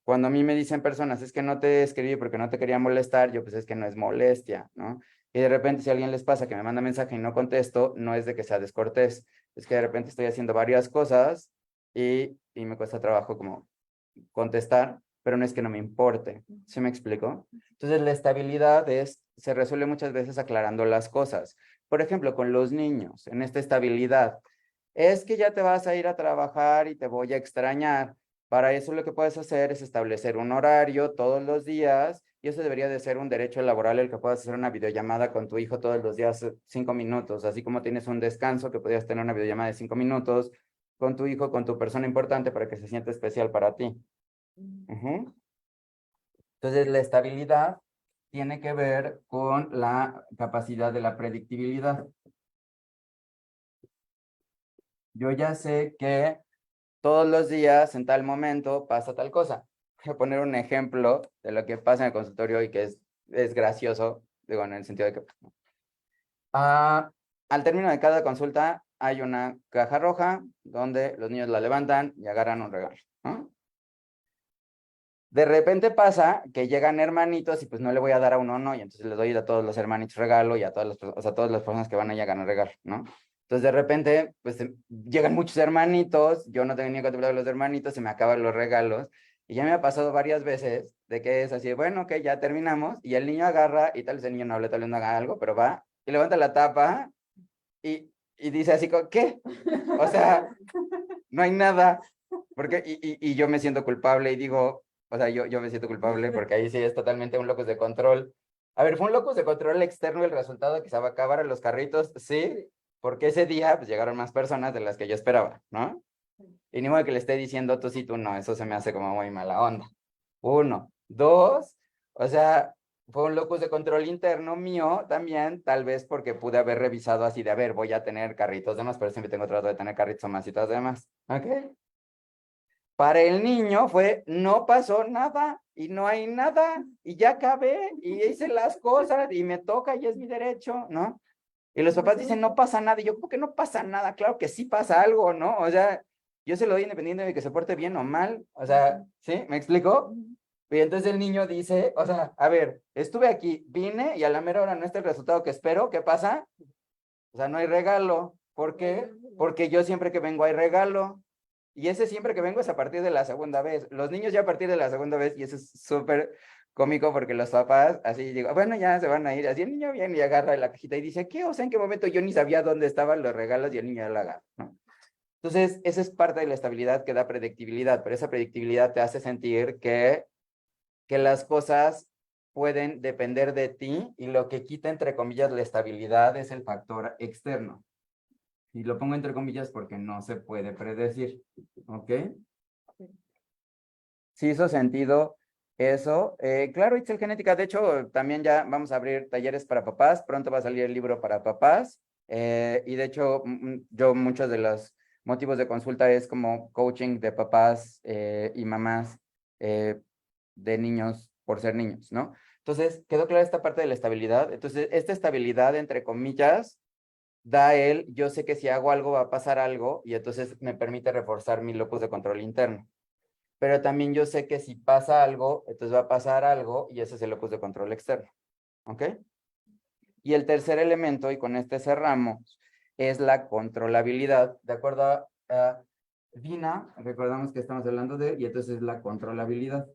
Cuando a mí me dicen personas, es que no te escribí porque no te quería molestar, yo pues es que no es molestia, ¿no? Y de repente si a alguien les pasa que me manda mensaje y no contesto, no es de que sea descortés, es que de repente estoy haciendo varias cosas y me cuesta trabajo como contestar, pero no es que no me importe. ¿Sí me explico? Entonces la estabilidad se resuelve muchas veces aclarando las cosas. Por ejemplo, con los niños, en esta estabilidad, es que ya te vas a ir a trabajar y te voy a extrañar. Para eso lo que puedes hacer es establecer un horario todos los días y eso debería de ser un derecho laboral el que puedas hacer una videollamada con tu hijo todos los días 5 minutos, así como tienes un descanso que podrías tener una videollamada de 5 minutos con tu hijo, con tu persona importante para que se sienta especial para ti. Ujú. Entonces la estabilidad tiene que ver con la capacidad de la predictibilidad. Yo ya sé que todos los días, en tal momento, pasa tal cosa. Voy a poner un ejemplo de lo que pasa en el consultorio y que es gracioso, digo, en el sentido de que al término de cada consulta hay una caja roja donde los niños la levantan y agarran un regalo, ¿no? De repente pasa que llegan hermanitos y pues no le voy a dar a uno, no, y entonces les doy a todos los hermanitos regalo y a todas las, o sea, a todas las personas que van allá a ganar regalo, ¿no? Entonces de repente, pues llegan muchos hermanitos, yo no tenía contemplado los hermanitos, se me acaban los regalos, y ya me ha pasado varias veces de que es así, bueno, ok, ya terminamos, y el niño agarra, y tal vez el niño no hable, tal vez no haga algo, pero va, y levanta la tapa, y dice así, ¿qué? O sea, no hay nada, porque, y yo me siento culpable y digo, o sea, yo me siento culpable porque ahí sí es totalmente un locus de control. A ver, fue un locus de control externo el resultado de que se acabaran los carritos, sí, porque ese día pues llegaron más personas de las que yo esperaba, ¿no? Y ni modo que le esté diciendo tú sí, tú no, eso se me hace como muy mala onda. Uno, dos, o sea, fue un locus de control interno mío también, tal vez porque pude haber revisado así de, a ver, voy a tener carritos de más, pero siempre tengo trato de tener carritos o masitas de más, ¿ok? Para el niño fue, no pasó nada y no hay nada y ya acabé y hice las cosas y me toca y es mi derecho, ¿no? Y los papás dicen, no pasa nada. Y yo, ¿cómo que no pasa nada? Claro que sí pasa algo, ¿no? O sea, yo se lo doy independiente de que se porte bien o mal. O sea, ¿sí? ¿Me explico? Y entonces el niño dice, o sea, a ver, estuve aquí, vine y a la mera hora no está el resultado que espero. ¿Qué pasa? O sea, no hay regalo. ¿Por qué? Porque yo siempre que vengo hay regalo. Y ese siempre que vengo es a partir de la segunda vez. Los niños ya a partir de la segunda vez, y eso es súper cómico porque los papás así digo, bueno, ya se van a ir. Así el niño viene y agarra la cajita y dice, ¿qué? O sea, ¿en qué momento yo ni sabía dónde estaban los regalos y el niño ya lo agarra, ¿no? Entonces, esa es parte de la estabilidad que da predictibilidad, pero esa predictibilidad te hace sentir que las cosas pueden depender de ti y lo que quita, entre comillas, la estabilidad es el factor externo. Y lo pongo entre comillas porque no se puede predecir, ¿ok? Sí hizo sentido eso. Claro, Itzel Genética, de hecho, también ya vamos a abrir talleres para papás, pronto va a salir el libro para papás, y de hecho, yo muchos de los motivos de consulta es como coaching de papás y mamás de niños por ser niños, ¿no? Entonces, quedó clara esta parte de la estabilidad. Entonces, esta estabilidad, entre comillas, da él, yo sé que si hago algo va a pasar algo y entonces me permite reforzar mi locus de control interno. Pero también yo sé que si pasa algo, entonces va a pasar algo y ese es el locus de control externo. ¿Ok? Y el tercer elemento, y con este cerramos, es la controlabilidad. De acuerdo a Dina, recordamos que estamos hablando de, y entonces es la controlabilidad.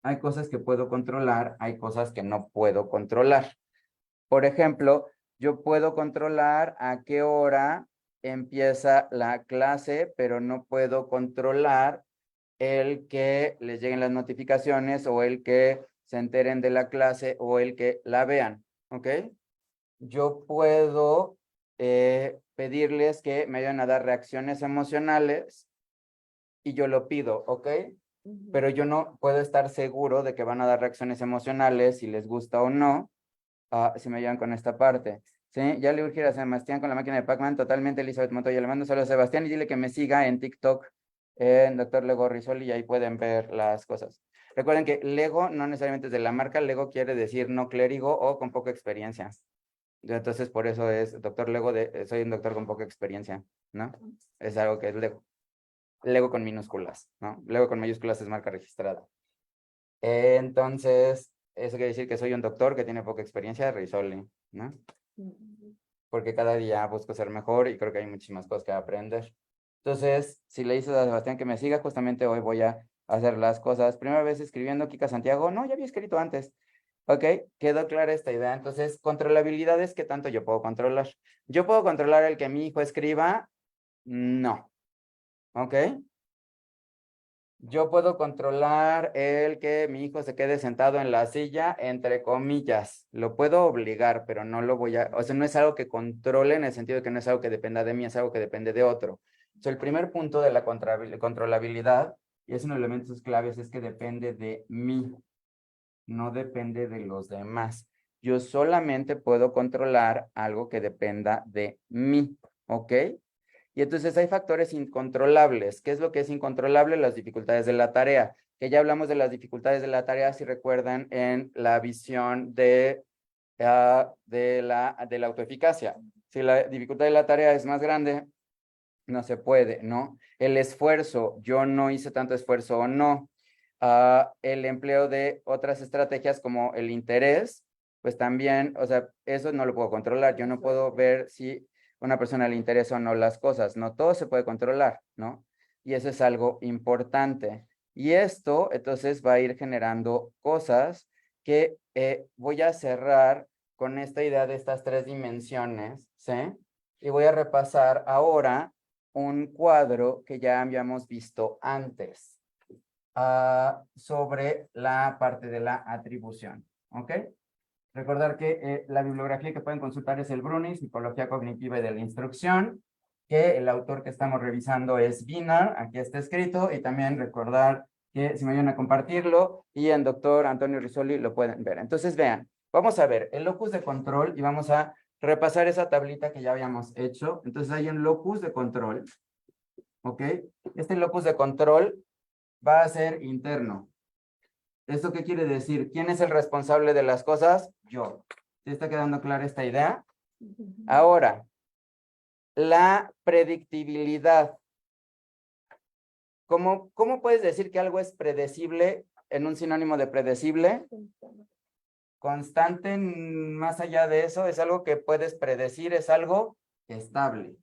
Hay cosas que puedo controlar, hay cosas que no puedo controlar. Por ejemplo, yo puedo controlar a qué hora empieza la clase, pero no puedo controlar el que les lleguen las notificaciones o el que se enteren de la clase o el que la vean, ¿ok? Yo puedo pedirles que me ayuden a dar reacciones emocionales y yo lo pido, ¿ok? Pero yo no puedo estar seguro de que van a dar reacciones emocionales, si les gusta o no, si me ayudan con esta parte. Sí, ya le urgiré a Sebastián con la máquina de Pac-Man, totalmente Elizabeth Montoya. Le mando saludos a Sebastián y dile que me siga en TikTok, en Dr. Lego Rizoli, y ahí pueden ver las cosas. Recuerden que Lego no necesariamente es de la marca, Lego quiere decir no clérigo o con poca experiencia. Entonces, por eso es Dr. Lego, soy un doctor con poca experiencia, ¿no? Es algo que es Lego. Lego con minúsculas, ¿no? Lego con mayúsculas es marca registrada. Entonces, eso quiere decir que soy un doctor que tiene poca experiencia, risole, ¿no? Porque cada día busco ser mejor y creo que hay muchísimas cosas que aprender. Entonces, si le dices a Sebastián que me siga, justamente hoy voy a hacer las cosas. Primera vez escribiendo Kika Santiago, no, ya había escrito antes. Ok, quedó clara esta idea. Entonces, controlabilidad es qué tanto yo puedo controlar. ¿Yo puedo controlar el que mi hijo escriba? No. Ok. Yo puedo controlar el que mi hijo se quede sentado en la silla, entre comillas. Lo puedo obligar, pero no lo voy a, o sea, no es algo que controle en el sentido de que no es algo que dependa de mí, es algo que depende de otro. O sea, el primer punto de la controlabilidad, y es uno de los elementos claves, es que depende de mí, no depende de los demás. Yo solamente puedo controlar algo que dependa de mí, ¿ok? Y entonces hay factores incontrolables. ¿Qué es lo que es incontrolable? Las dificultades de la tarea. Que ya hablamos de las dificultades de la tarea, si recuerdan, en la visión de la autoeficacia. Si la dificultad de la tarea es más grande, no se puede, ¿no? El esfuerzo, yo no hice tanto esfuerzo o no. El empleo de otras estrategias como el interés, pues también, o sea, eso no lo puedo controlar. Yo no puedo ver si una persona le interesa o no las cosas. No todo se puede controlar, ¿no? Y eso es algo importante. Y esto, entonces, va a ir generando cosas que voy a cerrar con esta idea de estas tres dimensiones, ¿sí? Y voy a repasar ahora un cuadro que ya habíamos visto antes sobre la parte de la atribución, ¿ok? Recordar que la bibliografía que pueden consultar es el Bruning, Psicología Cognitiva y de la Instrucción, que el autor que estamos revisando es Wiener, aquí está escrito, y también recordar que si me ayudan a compartirlo, y en doctor Antonio Risoli lo pueden ver. Entonces vean, vamos a ver el locus de control y vamos a repasar esa tablita que ya habíamos hecho. Entonces hay un locus de control, ¿ok? Este locus de control va a ser interno. ¿Esto qué quiere decir? ¿Quién es el responsable de las cosas? Yo. ¿Sí está quedando clara esta idea? Ahora, la predictibilidad. ¿Cómo puedes decir que algo es predecible en un sinónimo de predecible? Constante, más allá de eso, es algo que puedes predecir, es algo estable.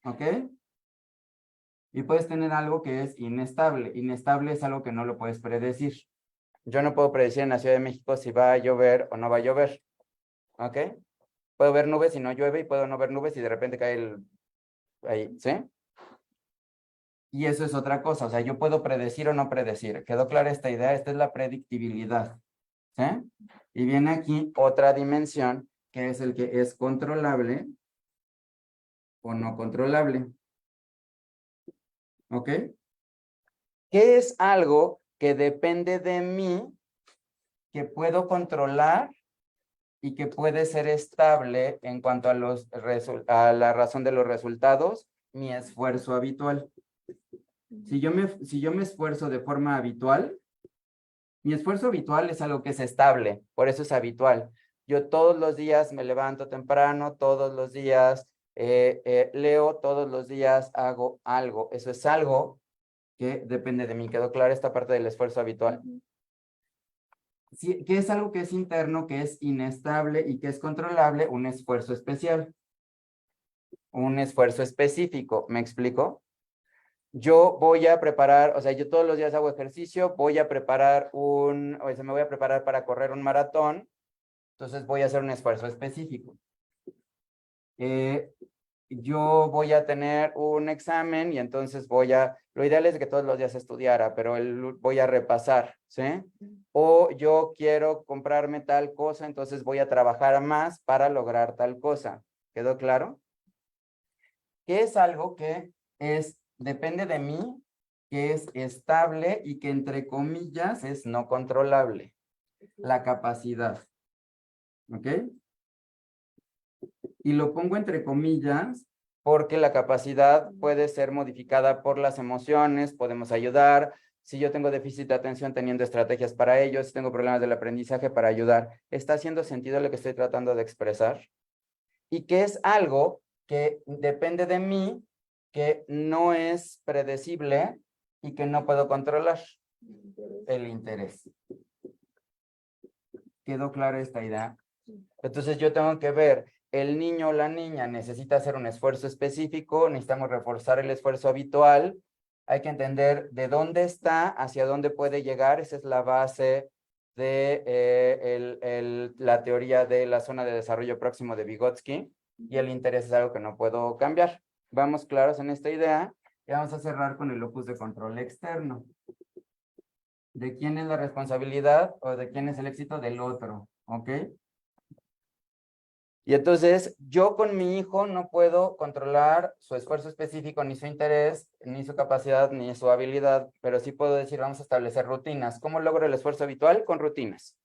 ¿Ok? Y puedes tener algo que es inestable. Inestable es algo que no lo puedes predecir. Yo no puedo predecir en la Ciudad de México si va a llover o no va a llover. ¿Ok? Puedo ver nubes y no llueve y puedo no ver nubes y de repente cae ahí, ¿sí? Y eso es otra cosa. O sea, yo puedo predecir o no predecir. ¿Quedó clara esta idea? Esta es la predictibilidad. ¿Sí? Y viene aquí otra dimensión que es el que es controlable o no controlable. ¿Ok? ¿Qué es algo que depende de mí, que puedo controlar y que puede ser estable en cuanto a la razón de los resultados? Mi esfuerzo habitual. Si yo me esfuerzo de forma habitual, mi esfuerzo habitual es algo que es estable, por eso es habitual. Yo todos los días me levanto temprano, todos los días leo, todos los días hago algo. Eso es algo que depende de mí. ¿Quedó clara esta parte del esfuerzo habitual? Sí, que es algo que es interno, que es inestable y que es controlable, un esfuerzo especial. Un esfuerzo específico, ¿me explico? Yo voy a preparar, o sea, yo todos los días hago ejercicio, voy a preparar o sea, me voy a preparar para correr un maratón, entonces voy a hacer un esfuerzo específico. Yo voy a tener un examen y entonces lo ideal es que todos los días estudiara, pero voy a repasar, ¿sí? O yo quiero comprarme tal cosa, entonces voy a trabajar más para lograr tal cosa. ¿Quedó claro? Que es algo que depende de mí, que es estable y que entre comillas es no controlable. La capacidad. ¿Ok? Y lo pongo entre comillas porque la capacidad puede ser modificada por las emociones, podemos ayudar. Si yo tengo déficit de atención, teniendo estrategias para ello, si tengo problemas del aprendizaje, para ayudar. ¿Está haciendo sentido lo que estoy tratando de expresar? Y que es algo que depende de mí, que no es predecible y que no puedo controlar. El interés. ¿Quedó clara esta idea? Entonces yo tengo que ver, el niño o la niña necesita hacer un esfuerzo específico, necesitamos reforzar el esfuerzo habitual, hay que entender de dónde está, hacia dónde puede llegar, esa es la base de la teoría de la zona de desarrollo próximo de Vygotsky, y el interés es algo que no puedo cambiar. Vamos claros en esta idea, y vamos a cerrar con el locus de control externo. ¿De quién es la responsabilidad o de quién es el éxito? Del otro, ¿ok? Y entonces, yo con mi hijo no puedo controlar su esfuerzo específico, ni su interés, ni su capacidad, ni su habilidad, pero sí puedo decir, vamos a establecer rutinas. ¿Cómo logro el esfuerzo habitual? Con rutinas.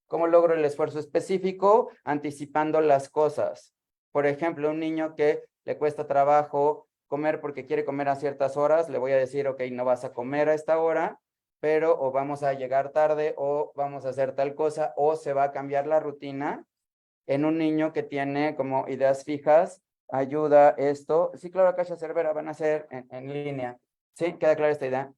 ¿Cómo logro el esfuerzo específico? Anticipando las cosas. Por ejemplo, un niño que le cuesta trabajo comer porque quiere comer a ciertas horas, le voy a decir, ok, no vas a comer a esta hora, pero o vamos a llegar tarde, o vamos a hacer tal cosa, o se va a cambiar la rutina. En un niño que tiene como ideas fijas, ayuda esto. Sí, claro, Akasha Cervera, van a ser en línea. ¿Sí? ¿Queda clara esta idea?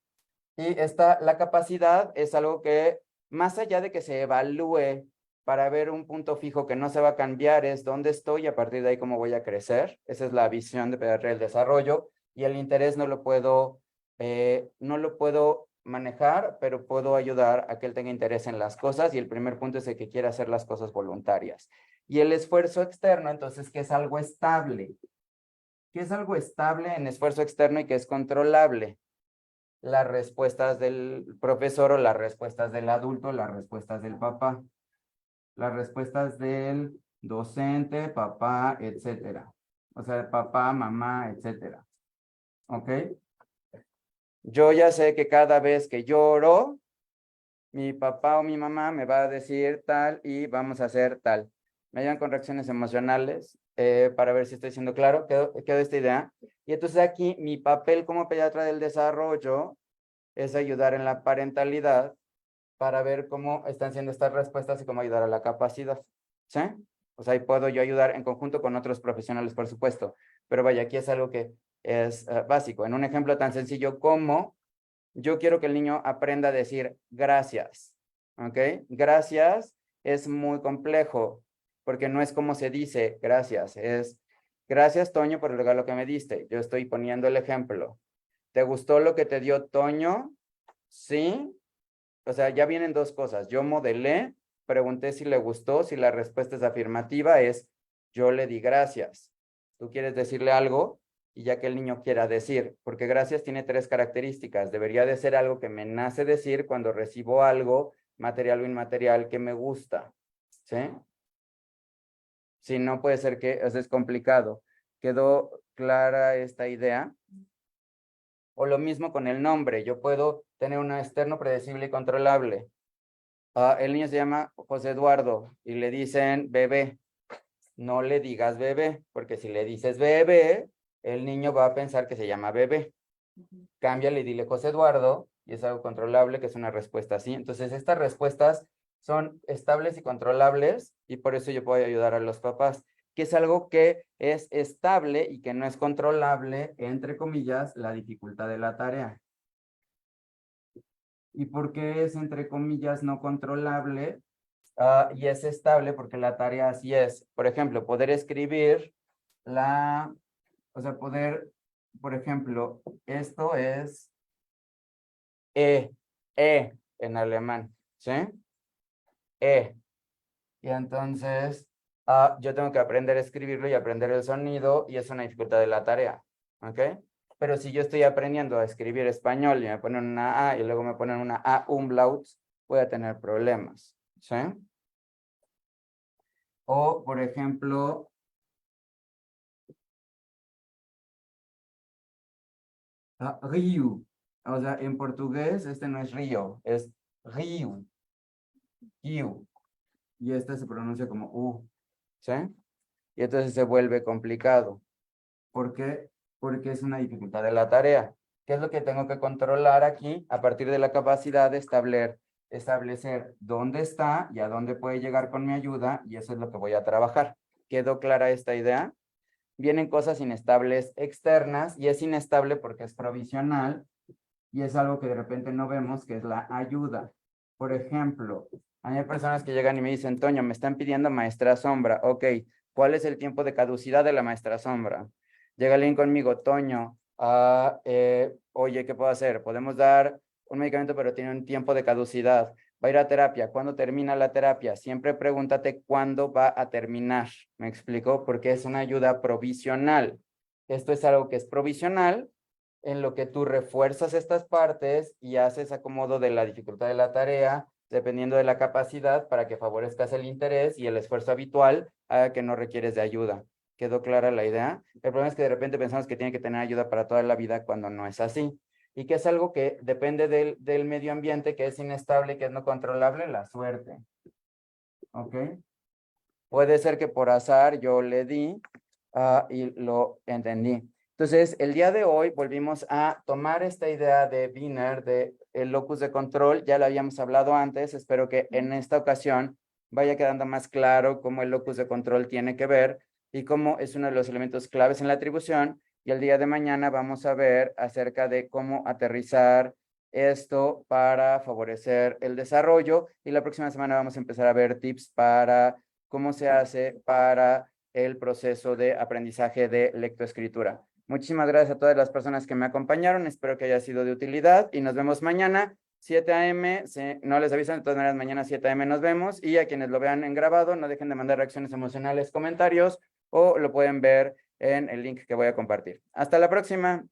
Y la capacidad es algo que, más allá de que se evalúe para ver un punto fijo que no se va a cambiar, es dónde estoy y a partir de ahí cómo voy a crecer. Esa es la visión de pediatría del desarrollo. Y el interés no lo puedo manejar, pero puedo ayudar a que él tenga interés en las cosas. Y el primer punto es el que quiere hacer las cosas voluntarias. Y el esfuerzo externo, entonces, ¿qué es algo estable? ¿Qué es algo estable en esfuerzo externo y que es controlable? Las respuestas del profesor o las respuestas del adulto, las respuestas del papá, las respuestas del docente, papá, etcétera. O sea, papá, mamá, etcétera. ¿Ok? Yo ya sé que cada vez que lloro, mi papá o mi mamá me va a decir tal y vamos a hacer tal. Me ayudan con reacciones emocionales para ver si estoy siendo claro. ¿Quedó esta idea? Y entonces aquí mi papel como pediatra del desarrollo es ayudar en la parentalidad para ver cómo están siendo estas respuestas y cómo ayudar a la capacidad. ¿Sí? O sea, ahí puedo yo ayudar en conjunto con otros profesionales, por supuesto. Pero vaya, aquí es algo que es básico. En un ejemplo tan sencillo como yo quiero que el niño aprenda a decir gracias. ¿Ok? Gracias es muy complejo porque no es como se dice gracias. Es gracias, Toño, por el regalo que me diste. Yo estoy poniendo el ejemplo. ¿Te gustó lo que te dio Toño? Sí. O sea, ya vienen dos cosas. Yo modelé, pregunté si le gustó, si la respuesta es afirmativa, es yo le di gracias. Tú quieres decirle algo y ya que el niño quiera decir, porque gracias tiene tres características. Debería de ser algo que me nace decir cuando recibo algo, material o inmaterial, que me gusta. ¿Sí? Si no, puede ser que, o sea, es complicado. ¿Quedó clara esta idea? O lo mismo con el nombre. Yo puedo tener un externo predecible y controlable. El niño se llama José Eduardo y le dicen bebé. No le digas bebé, porque si le dices bebé, el niño va a pensar que se llama bebé. Cámbiale y dile José Eduardo, y es algo controlable, que es una respuesta así. Entonces, estas respuestas son estables y controlables, y por eso yo puedo ayudar a los papás, que es algo que es estable y que no es controlable, entre comillas, la dificultad de la tarea. ¿Y por qué es, entre comillas, no controlable? Y es estable porque la tarea así es. Por ejemplo, poder escribir poder, por ejemplo, esto es E en alemán, ¿sí? E. Y entonces, yo tengo que aprender a escribirlo y aprender el sonido, y es una dificultad de la tarea, ¿ok? Pero si yo estoy aprendiendo a escribir español y me ponen una A y luego me ponen una A umlaut, voy a tener problemas, ¿sí? O, por ejemplo, río. O sea, en portugués este no es río, es río. Río. Y este se pronuncia como U, ¿sí? Y entonces se vuelve complicado. ¿Por qué? Porque es una dificultad de la tarea. ¿Qué es lo que tengo que controlar aquí? A partir de la capacidad de establecer dónde está y a dónde puede llegar con mi ayuda, y eso es lo que voy a trabajar. ¿Quedó clara esta idea? Vienen cosas inestables externas, y es inestable porque es provisional y es algo que de repente no vemos, que es la ayuda. Por ejemplo, A mí hay personas que llegan y me dicen, Toño, me están pidiendo maestra sombra. Ok, ¿cuál es el tiempo de caducidad de la maestra sombra? Llega alguien conmigo, Toño, oye, ¿qué puedo hacer? Podemos dar un medicamento, pero tiene un tiempo de caducidad. Va a ir a terapia. ¿Cuándo termina la terapia? Siempre pregúntate cuándo va a terminar. ¿Me explico? Porque es una ayuda provisional. Esto es algo que es provisional, en lo que tú refuerzas estas partes y haces acomodo de la dificultad de la tarea, dependiendo de la capacidad, para que favorezcas el interés y el esfuerzo habitual haga que no requieres de ayuda. ¿Quedó clara la idea? El problema es que de repente pensamos que tiene que tener ayuda para toda la vida cuando no es así. Y que es algo que depende del medio ambiente, que es inestable y que es no controlable, la suerte. ¿Ok? Puede ser que por azar yo le di y lo entendí. Entonces, el día de hoy volvimos a tomar esta idea de Wiener, de el locus de control. Ya lo habíamos hablado antes. Espero que en esta ocasión vaya quedando más claro cómo el locus de control tiene que ver y cómo es uno de los elementos claves en la atribución. Y el día de mañana vamos a ver acerca de cómo aterrizar esto para favorecer el desarrollo. Y la próxima semana vamos a empezar a ver tips para cómo se hace para el proceso de aprendizaje de lectoescritura. Muchísimas gracias a todas las personas que me acompañaron. Espero que haya sido de utilidad y nos vemos mañana 7 a.m. No les avisan, de todas maneras, mañana 7 a.m. nos vemos. Y a quienes lo vean en grabado, no dejen de mandar reacciones emocionales, comentarios o lo pueden ver en el link que voy a compartir. Hasta la próxima.